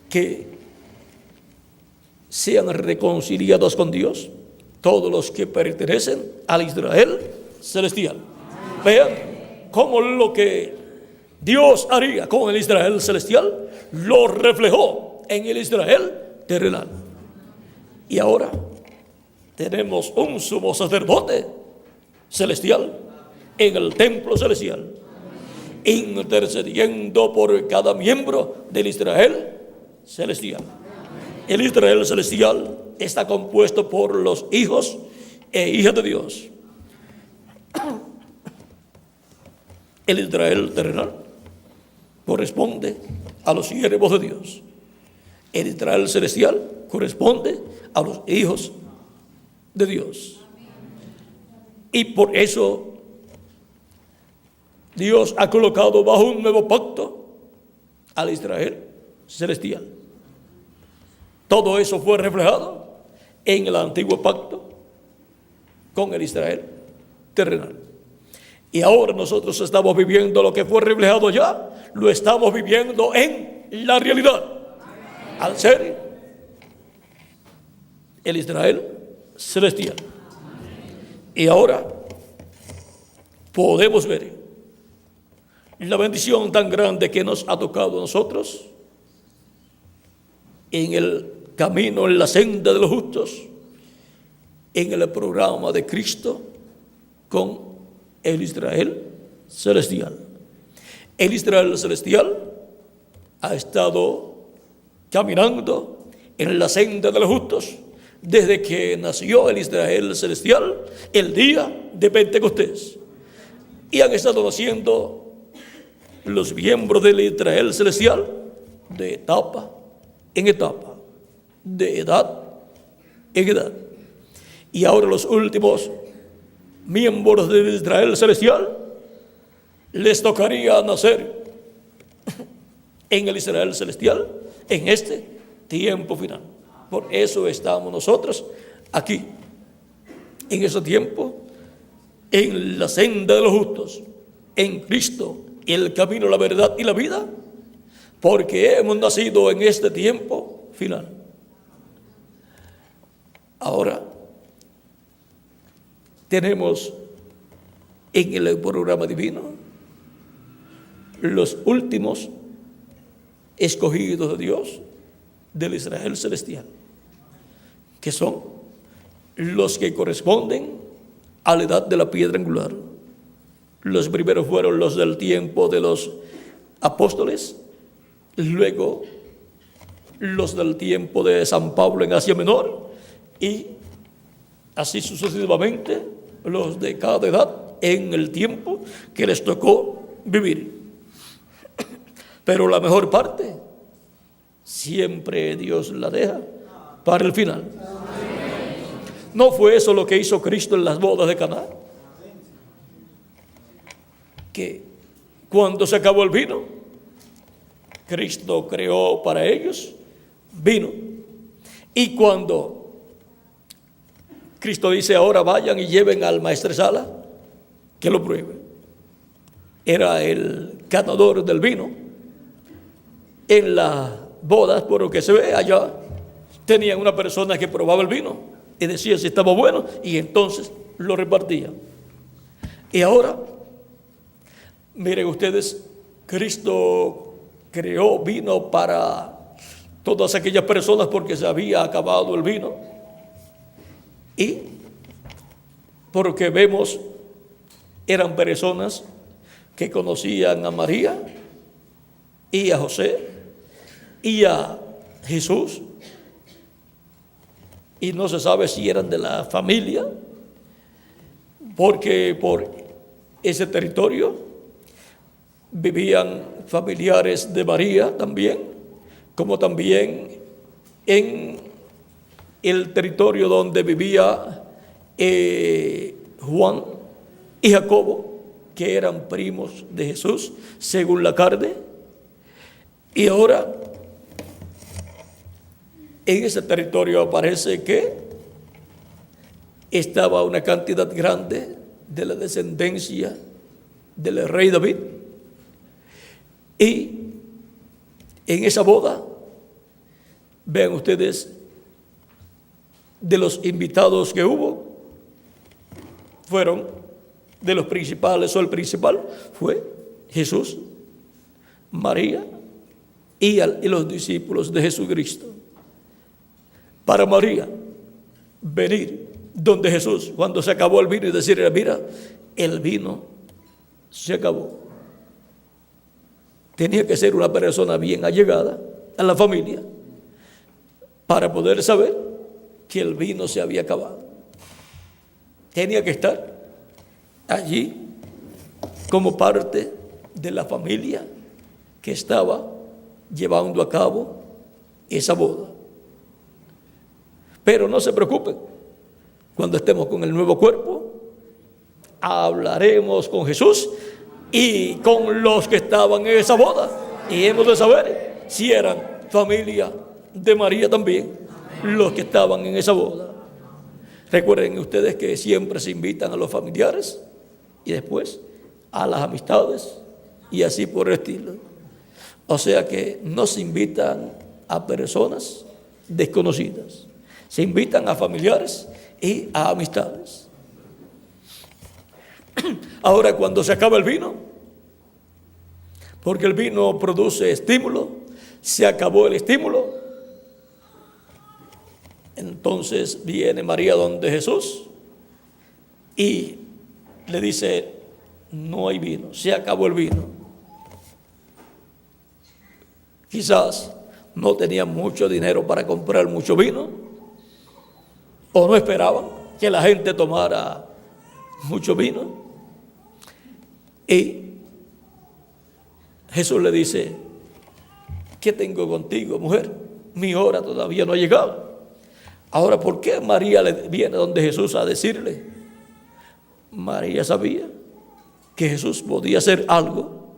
que sean reconciliados con Dios todos los que pertenecen al Israel celestial. Vean cómo lo que Dios haría con el Israel celestial lo reflejó en el Israel terrenal. Y ahora tenemos un sumo sacerdote celestial en el templo celestial, intercediendo por cada miembro del Israel celestial. El Israel celestial está compuesto por los hijos e hijas de Dios. El Israel terrenal corresponde a los siervos de Dios. El Israel celestial corresponde a los hijos de Dios. Y por eso Dios ha colocado bajo un nuevo pacto al Israel celestial. Todo eso fue reflejado en el antiguo pacto con el Israel terrenal. Y ahora nosotros estamos viviendo lo que fue reflejado ya, lo estamos viviendo en la realidad, al ser el Israel celestial. Y ahora podemos ver la bendición tan grande que nos ha tocado a nosotros en el camino, en la senda de los justos, en el programa de Cristo con el Israel celestial. El Israel celestial ha estado caminando en la senda de los justos desde que nació el Israel celestial el día de Pentecostés, y han estado naciendo los miembros del Israel celestial de etapa en etapa, de edad en edad. Y ahora los últimos miembros del Israel celestial les tocaría nacer en el Israel celestial en este tiempo final. Por eso estamos nosotros aquí, en ese tiempo, en la senda de los justos, en Cristo el camino, la verdad y la vida, porque hemos nacido en este tiempo final. Ahora tenemos en el programa divino los últimos escogidos de Dios del Israel celestial, que son los que corresponden a la edad de la piedra angular. Los primeros fueron los del tiempo de los apóstoles, luego los del tiempo de San Pablo en Asia Menor, y así sucesivamente los de cada edad en el tiempo que les tocó vivir. Pero la mejor parte siempre Dios la deja para el final. ¿No fue eso lo que hizo Cristo en las bodas de Caná? Que cuando se acabó el vino, Cristo creó para ellos vino. Y cuando Cristo dice, ahora vayan y lleven al maestresala que lo pruebe, era el catador del vino. En las bodas, por lo que se ve allá, tenían una persona que probaba el vino y decía si estaba bueno, y entonces lo repartían. Y ahora, miren ustedes, Cristo creó vino para todas aquellas personas porque se había acabado el vino. Y porque vemos, eran personas que conocían a María y a José y a Jesús, y no se sabe si eran de la familia, porque por ese territorio vivían familiares de María también, como también en el territorio donde vivía Juan y Jacobo, que eran primos de Jesús según la carne. Y ahora en ese territorio aparece que estaba una cantidad grande de la descendencia del rey David. Y en esa boda, vean ustedes, de los invitados que hubo, fueron de los principales, o el principal fue Jesús, María y los discípulos de Jesucristo. Para María, venir donde Jesús cuando se acabó el vino y decirle, mira, el vino se acabó. Tenía que ser una persona bien allegada a la familia para poder saber que el vino se había acabado. Tenía que estar allí como parte de la familia que estaba llevando a cabo esa boda. Pero no se preocupen, cuando estemos con el nuevo cuerpo, hablaremos con Jesús y con los que estaban en esa boda, y hemos de saber si eran familia de María también, los que estaban en esa boda. Recuerden ustedes que siempre se invitan a los familiares y después a las amistades y así por el estilo. O sea que no se invitan a personas desconocidas, se invitan a familiares y a amistades. Ahora, cuando se acaba el vino, porque el vino produce estímulo, se acabó el estímulo, entonces viene María donde Jesús y le dice, no hay vino, se acabó el vino. Quizás no tenían mucho dinero para comprar mucho vino, o no esperaban que la gente tomara mucho vino. Y Jesús le dice, ¿qué tengo contigo, mujer? Mi hora todavía no ha llegado. Ahora, ¿por qué María viene donde Jesús a decirle? María sabía que Jesús podía hacer algo.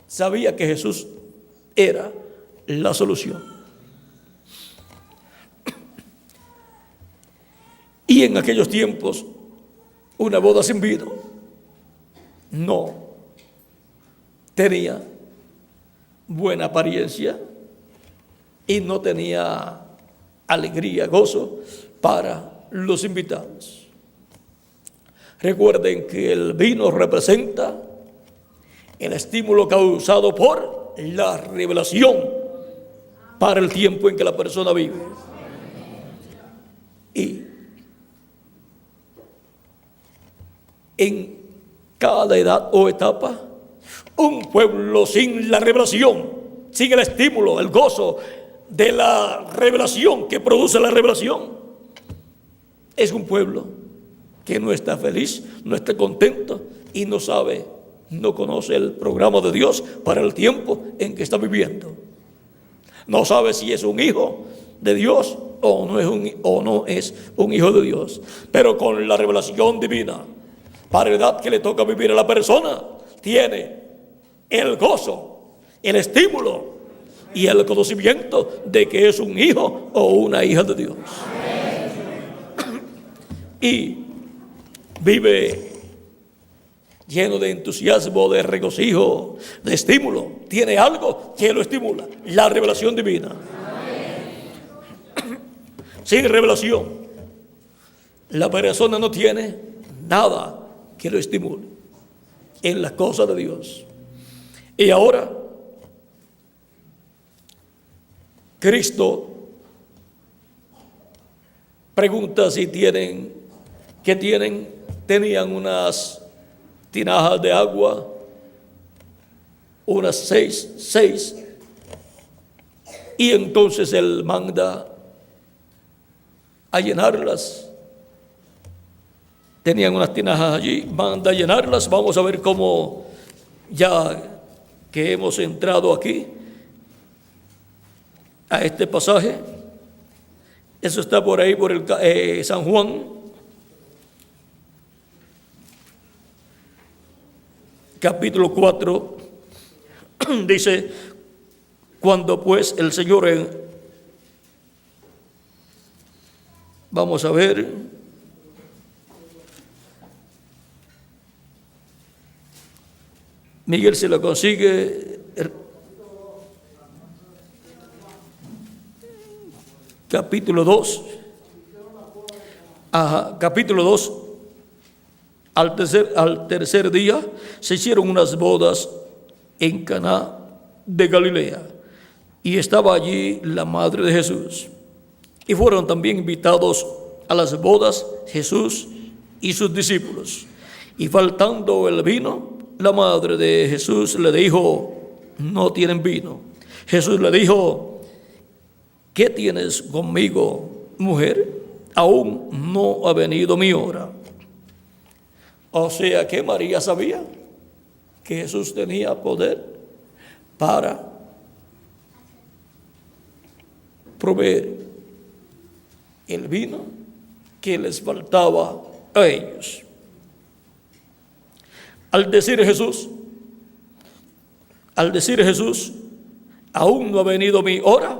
Sabía que Jesús era la solución. Y en aquellos tiempos, una boda sin vino no tenía buena apariencia y no tenía alegría, gozo para los invitados. Recuerden que el vino representa el estímulo causado por la revelación para el tiempo en que la persona vive. Y en cada edad o etapa, un pueblo sin la revelación, sin el estímulo, el gozo de la revelación que produce la revelación, es un pueblo que no está feliz, no está contento y no sabe, no conoce el programa de Dios para el tiempo en que está viviendo. No sabe si es un hijo de Dios o no es un hijo de Dios. Pero con la revelación divina, para la edad que le toca vivir a la persona, tiene el gozo, el estímulo y el conocimiento de que es un hijo o una hija de Dios. Y vive lleno de entusiasmo, de regocijo, de estímulo. Tiene algo que lo estimula, la revelación divina. Sin revelación, la persona no tiene nada que lo estimule en las cosas de Dios. Y ahora, Cristo pregunta si tenían unas tinajas de agua, unas seis, y entonces Él manda a llenarlas. Tenían unas tinajas allí, manda a llenarlas. Vamos a ver cómo, ya que hemos entrado aquí a este pasaje, eso está por ahí, por el San Juan, capítulo 4, dice: cuando pues el Señor, vamos a ver, Miguel se lo consigue, capítulo 2, capítulo 2, al tercer día se hicieron unas bodas en Caná de Galilea, y estaba allí la madre de Jesús, y fueron también invitados a las bodas Jesús y sus discípulos. Y faltando el vino, la madre de Jesús le dijo: no tienen vino. Jesús le dijo: ¿qué tienes conmigo, mujer? Aún no ha venido mi hora. O sea que María sabía que Jesús tenía poder para proveer el vino que les faltaba a ellos. Al decir Jesús, aún no ha venido mi hora,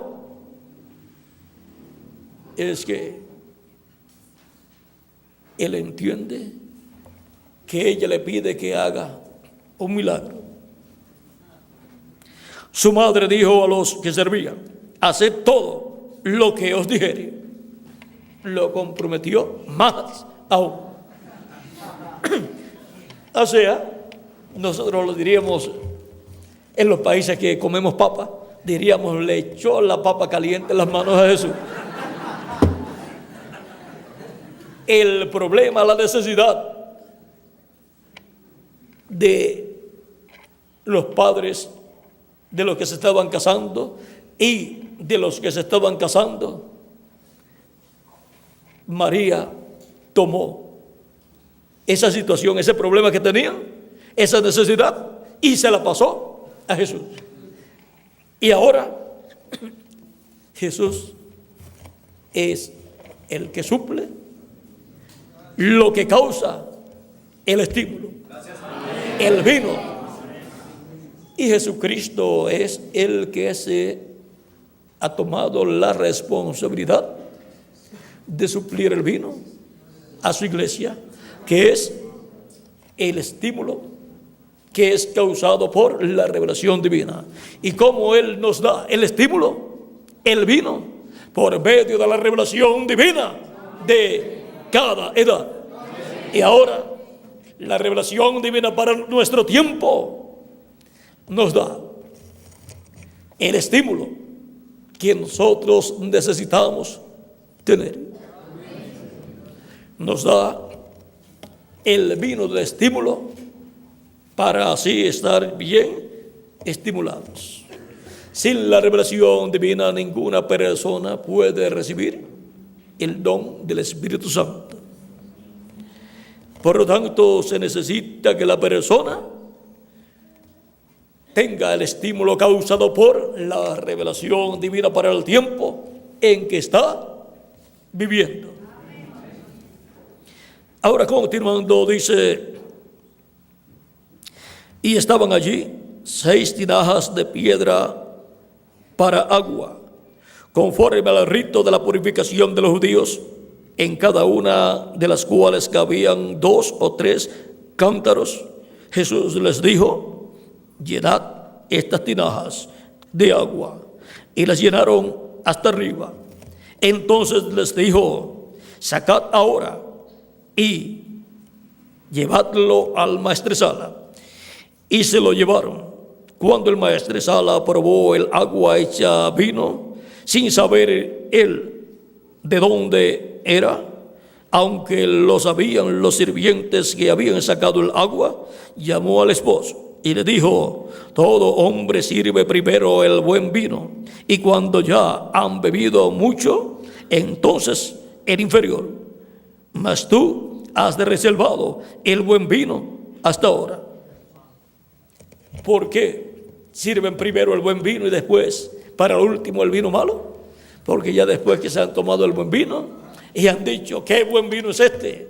es que Él entiende que ella le pide que haga un milagro. Su madre dijo a los que servían: haced todo lo que os dijere. Lo comprometió más aún. O sea, nosotros lo diríamos en los países que comemos papa, diríamos: le echó la papa caliente en las manos a Jesús. El problema, la necesidad de los padres de los que se estaban casando y de los que se estaban casando, María tomó esa situación, ese problema que tenían, esa necesidad, y se la pasó a Jesús. Y ahora Jesús es el que suple lo que causa el estímulo, el vino. Y Jesucristo es el que se ha tomado la responsabilidad de suplir el vino a su iglesia, que es el estímulo que es causado por la revelación divina. Y cómo Él nos da el estímulo, el vino, por medio de la revelación divina de cada edad. Y ahora, la revelación divina para nuestro tiempo nos da el estímulo que nosotros necesitamos tener. Nos da el vino del estímulo para así estar bien estimulados. Sin la revelación divina, ninguna persona puede recibir el don del Espíritu Santo. Por lo tanto, se necesita que la persona tenga el estímulo causado por la revelación divina para el tiempo en que está viviendo. Ahora, continuando, dice: y estaban allí 6 tinajas de piedra para agua, conforme al rito de la purificación de los judíos, en cada una de las cuales cabían 2 o 3 cántaros. Jesús les dijo: llenad estas tinajas de agua. Y las llenaron hasta arriba. Entonces les dijo: sacad ahora y llevadlo al maestresala. Y se lo llevaron. Cuando el maestresala probó el agua hecha vino, sin saber él de dónde era, aunque lo sabían los sirvientes que habían sacado el agua, llamó al esposo y le dijo: todo hombre sirve primero el buen vino, y cuando ya han bebido mucho, entonces el inferior. Mas tú has reservado el buen vino hasta ahora. ¿Por qué sirven primero el buen vino y después, para el último, el vino malo? Porque ya después que se han tomado el buen vino y han dicho: qué buen vino es este,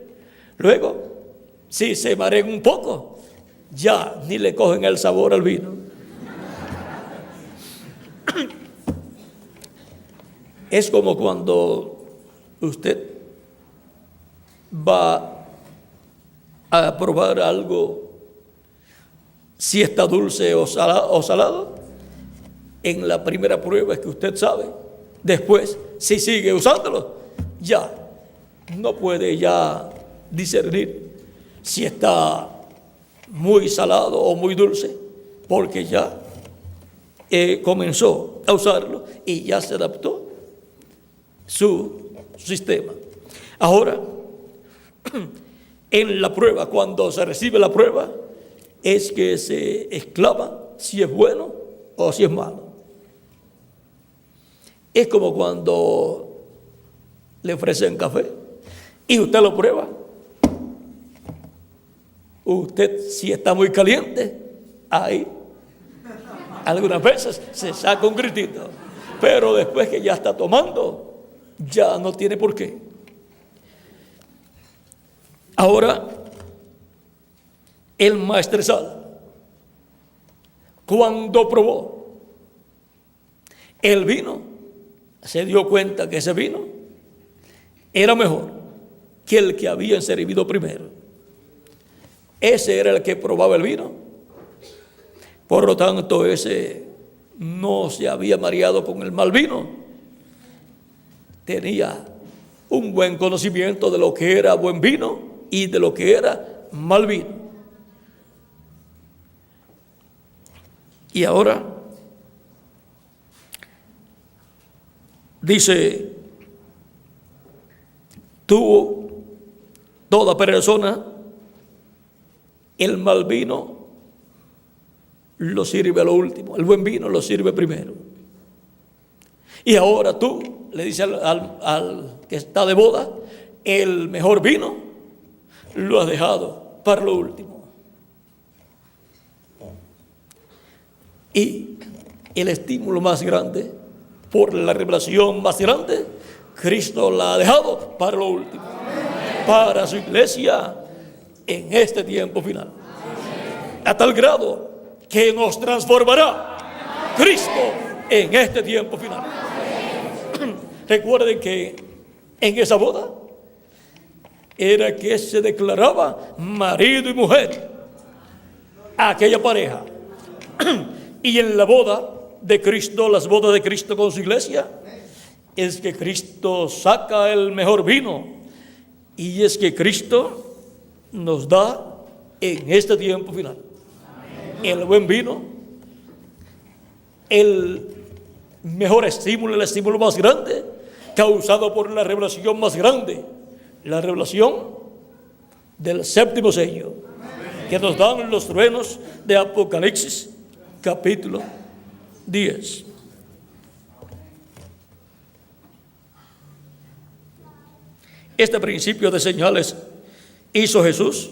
luego, si se marean un poco, ya ni le cogen el sabor al vino. Es como cuando usted va a probar algo, si está dulce o salado. En la primera prueba es que usted sabe. Después, si sigue usándolo, ya no puede ya discernir si está muy salado o muy dulce, porque ya comenzó a usarlo y ya se adaptó su sistema. Ahora, en la prueba, cuando se recibe la prueba, es que se exclama si es bueno o si es malo. Es como cuando le ofrecen café y usted lo prueba. Usted, si está muy caliente, ahí algunas veces se saca un gritito, pero después que ya está tomando, ya no tiene por qué. Ahora, el maestresala, cuando probó el vino, se dio cuenta que ese vino era mejor que el que habían servido primero. Ese era el que probaba el vino. Por lo tanto, ese no se había mareado con el mal vino. Tenía un buen conocimiento de lo que era buen vino y de lo que era mal vino. Y ahora dice: tuvo toda persona el mal vino lo sirve a lo último, el buen vino lo sirve primero. Y ahora tú le dices al que está de boda: el mejor vino lo has dejado para lo último. Y el estímulo más grande, por la revelación más grande, Cristo la ha dejado para lo último, para su iglesia en este tiempo final. A tal grado que nos transformará Cristo en este tiempo final. Recuerden que en esa boda era que se declaraba marido y mujer. a aquella pareja. Y en la boda de Cristo, las bodas de Cristo con su iglesia, es que Cristo saca el mejor vino. Y es que Cristo nos da en este tiempo final el buen vino, el mejor estímulo, el estímulo más grande, causado por la revelación más grande, la revelación del séptimo sello, que nos dan los truenos de Apocalipsis, capítulo 10. Este principio de señales hizo Jesús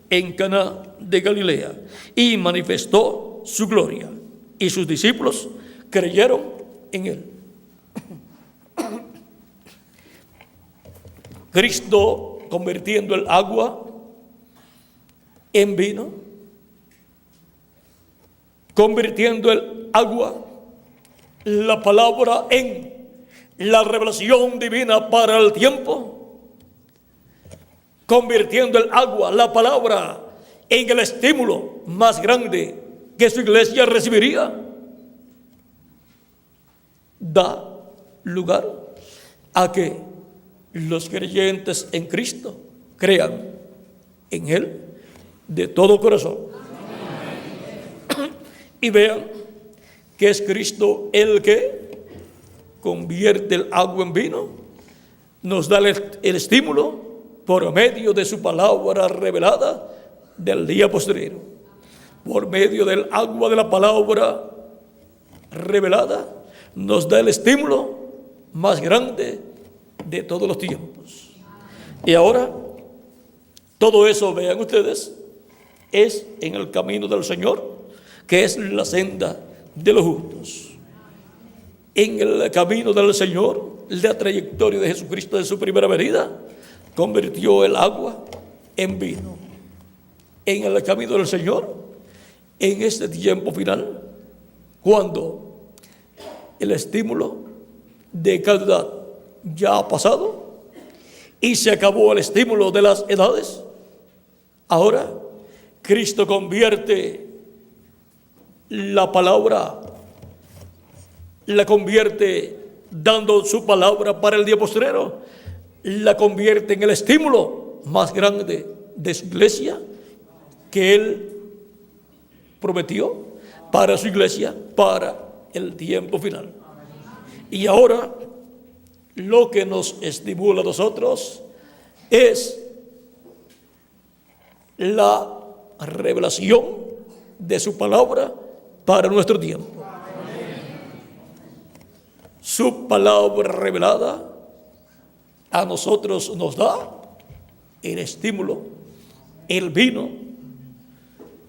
en Caná de Galilea y manifestó su gloria, y sus discípulos creyeron en él. Cristo convirtiendo el agua en vino, convirtiendo el agua, la palabra, en la revelación divina para el tiempo, convirtiendo el agua, la palabra, en el estímulo más grande que su iglesia recibiría, da lugar a que los creyentes en Cristo crean en Él de todo corazón. Y vean que es Cristo el que convierte el agua en vino, nos da el estímulo por medio de su palabra revelada del día postrero, por medio del agua de la palabra revelada, nos da el estímulo más grande de todos los tiempos. Y ahora, todo eso, vean ustedes, es en el camino del Señor, que es la senda de los justos. En el camino del Señor, la trayectoria de Jesucristo de su primera venida, convirtió el agua en vino. En el camino del Señor, en este tiempo final, cuando el estímulo de calidad ya ha pasado y se acabó el estímulo de las edades, ahora Cristo convierte la palabra, la convierte dando su palabra para el día postrero, la convierte en el estímulo más grande de su iglesia que Él prometió para su iglesia, para el tiempo final. Y ahora lo que nos estimula a nosotros es la revelación de su palabra para nuestro tiempo. Su palabra revelada a nosotros nos da el estímulo, el vino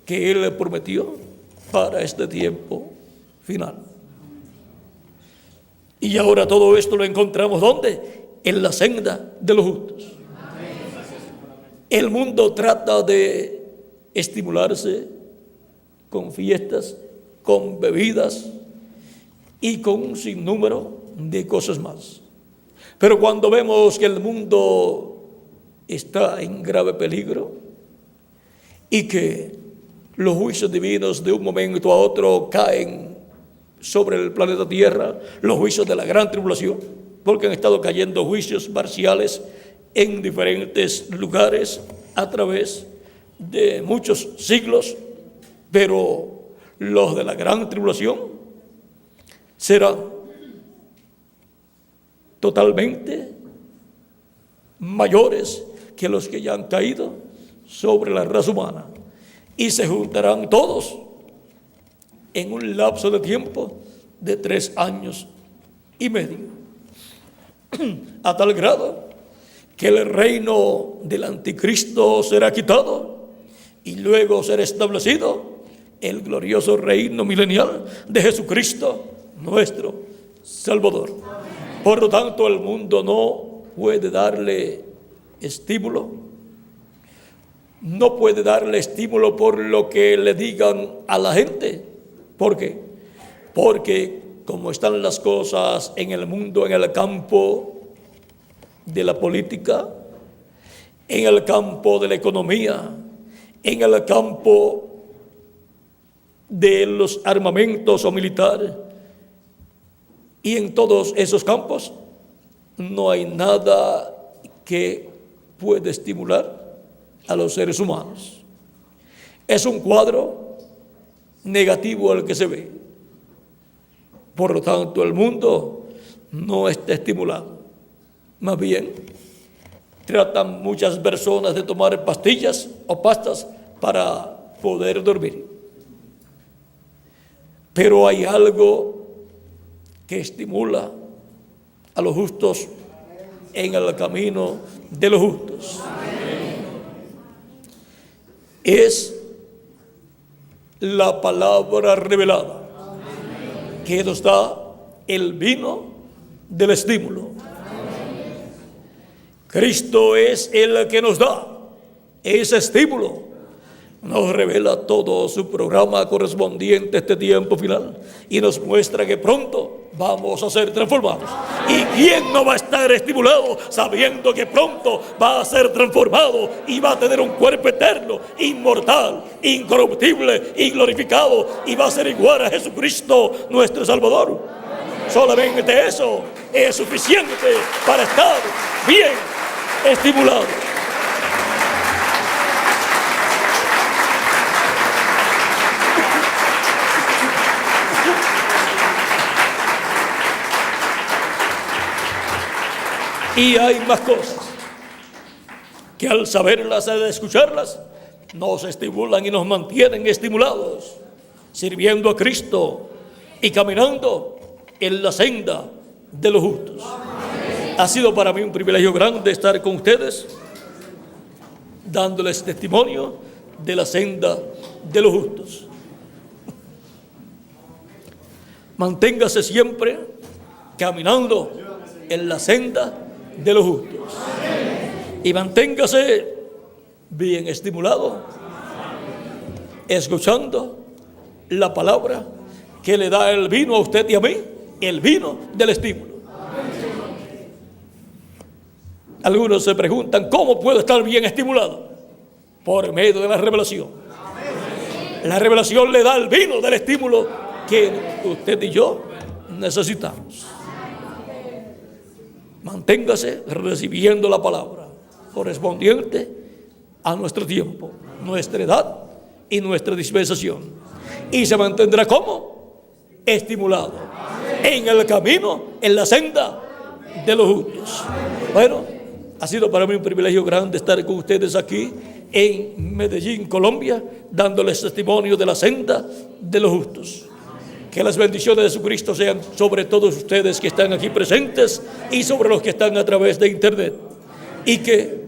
que Él prometió para este tiempo final. Y ahora todo esto lo encontramos ¿dónde? En la senda de los justos. El mundo trata de estimularse con fiestas, con bebidas y con un sinnúmero de cosas más. Pero cuando vemos que el mundo está en grave peligro y que los juicios divinos de un momento a otro caen sobre el planeta Tierra, los juicios de la gran tribulación, porque han estado cayendo juicios parciales en diferentes lugares a través de muchos siglos, pero los de la gran tribulación serán totalmente mayores que los que ya han caído sobre la raza humana, y se juntarán todos en un lapso de tiempo de 3 años y medio, a tal grado que el reino del anticristo será quitado y luego será establecido el glorioso reino milenial de Jesucristo, nuestro Salvador. Por lo tanto, el mundo no puede darle estímulo, no puede darle estímulo por lo que le digan a la gente. ¿Por qué? Porque como están las cosas en el mundo, en el campo de la política, en el campo de la economía, en el campo de los armamentos o militar. Y en todos esos campos no hay nada que pueda estimular a los seres humanos. Es un cuadro negativo al que se ve. Por lo tanto, el mundo no está estimulado. Más bien, tratan muchas personas de tomar pastillas o pastas para poder dormir. Pero hay algo que estimula a los justos en el camino de los justos. Es la palabra revelada que nos da el vino del estímulo. Cristo es el que nos da ese estímulo. Nos revela todo su programa correspondiente a este tiempo final y nos muestra que pronto vamos a ser transformados. ¿Y quién no va a estar estimulado sabiendo que pronto va a ser transformado y va a tener un cuerpo eterno, inmortal, incorruptible y glorificado, y va a ser igual a Jesucristo nuestro Salvador? Solamente eso es suficiente para estar bien estimulado. Y hay más cosas que al saberlas, al escucharlas, nos estimulan y nos mantienen estimulados, sirviendo a Cristo y caminando en la senda de los justos. Ha sido para mí un privilegio grande estar con ustedes, dándoles testimonio de la senda de los justos. Manténgase siempre caminando en la senda de los justos. Y manténgase bien estimulado, escuchando la palabra que le da el vino a usted y a mí, el vino del estímulo. Algunos se preguntan, ¿cómo puedo estar bien estimulado? Por medio de la revelación. La revelación le da el vino del estímulo que usted y yo necesitamos. Manténgase recibiendo la palabra correspondiente a nuestro tiempo, nuestra edad y nuestra dispensación. Y se mantendrá como estimulado en el camino, en la senda de los justos. Bueno, ha sido para mí un privilegio grande estar con ustedes aquí en Medellín, Colombia, dándoles testimonio de la senda de los justos. Que las bendiciones de Jesucristo sean sobre todos ustedes que están aquí presentes y sobre los que están a través de internet. Y que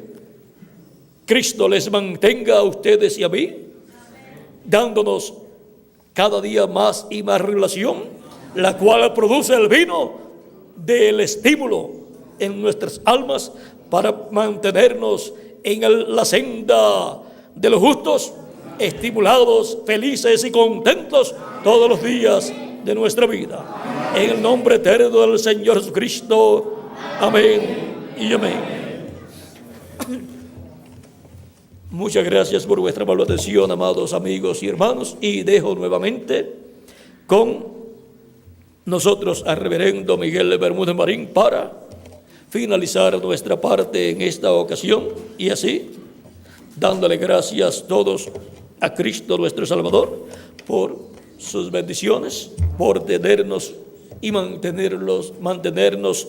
Cristo les mantenga a ustedes y a mí, dándonos cada día más y más revelación, la cual produce el vino del estímulo en nuestras almas para mantenernos en la senda de los justos, estimulados, felices y contentos todos los días de nuestra vida. En el nombre eterno del Señor Jesucristo. Amén y amén. Muchas gracias por vuestra amable atención, amados amigos y hermanos, y dejo nuevamente con nosotros al reverendo Miguel Bermúdez Marín para finalizar nuestra parte en esta ocasión, y así dándole gracias todos a Cristo nuestro Salvador por sus bendiciones, por tenernos y mantenernos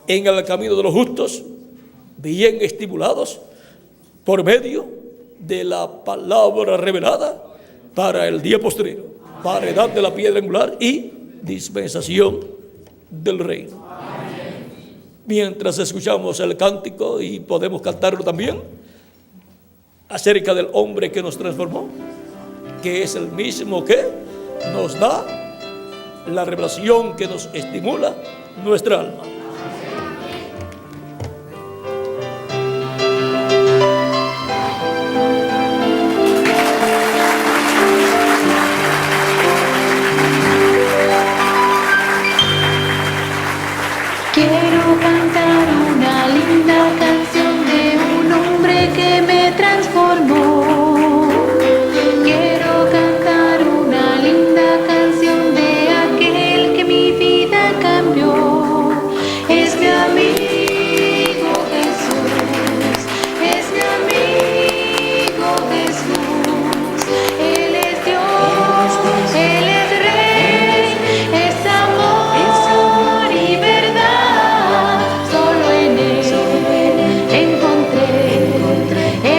en el camino de los justos, bien estimulados por medio de la palabra revelada para el día postrero, para edad de la piedra angular y dispensación del reino. Mientras escuchamos el cántico, y podemos cantarlo también, acerca del hombre que nos transformó, que es el mismo que nos da la revelación que nos estimula nuestra alma. Quiero cantar una linda canción de un hombre que me transformó. Quiero cantar una linda mi amigo Jesús, es mi amigo Jesús. Él es Dios, Él es Rey, es amor y verdad. Solo en Él encontré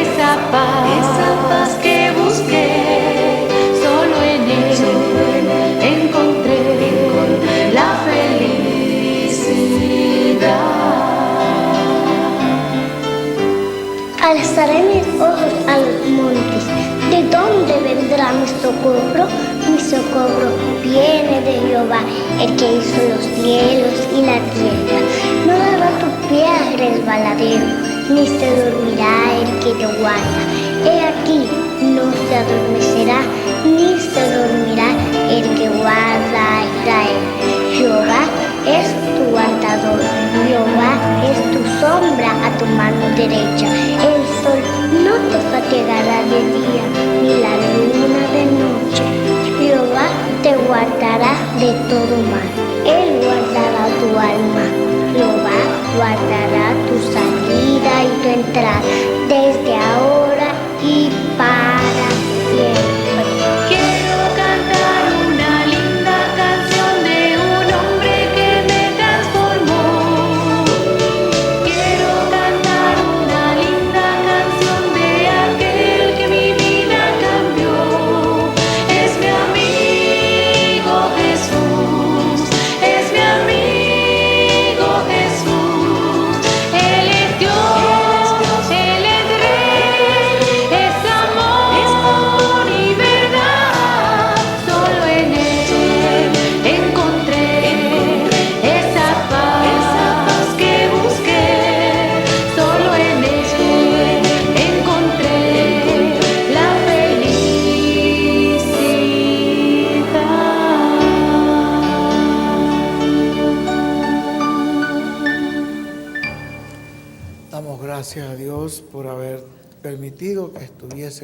esa paz que busqué. Solo en Él encontré la felicidad. Alzaré mis ojos a los montes. ¿De dónde vendrá mi socorro? Mi socorro viene de Jehová, el que hizo los cielos y la tierra. No dará tu pie a resbaladero, ni se dormirá el que te guarda. He aquí, no se adormecerá, ni se dormirá el que guarda a Israel. Jehová es tu guardador, Jehová es tu sombra a tu mano derecha. El sol no te fatigará de día, ni la luna de noche. Jehová te guardará de todo mal, Él guardará tu alma. Jehová guardará tu salida y tu entrada, desde ahora y para siempre. Quiero cantar una linda canción de un hombre que me transformó. Quiero cantar una linda canción de aquel que mi vida cambió. Es mi amigo Jesús, es mi amigo Jesús. Él es Dios, Él es Rey, es amor y verdad. Solo en Él encontré esa paz que busqué. Solo en Él encontré la felicidad. Damos gracias a Dios por haber permitido que estuviese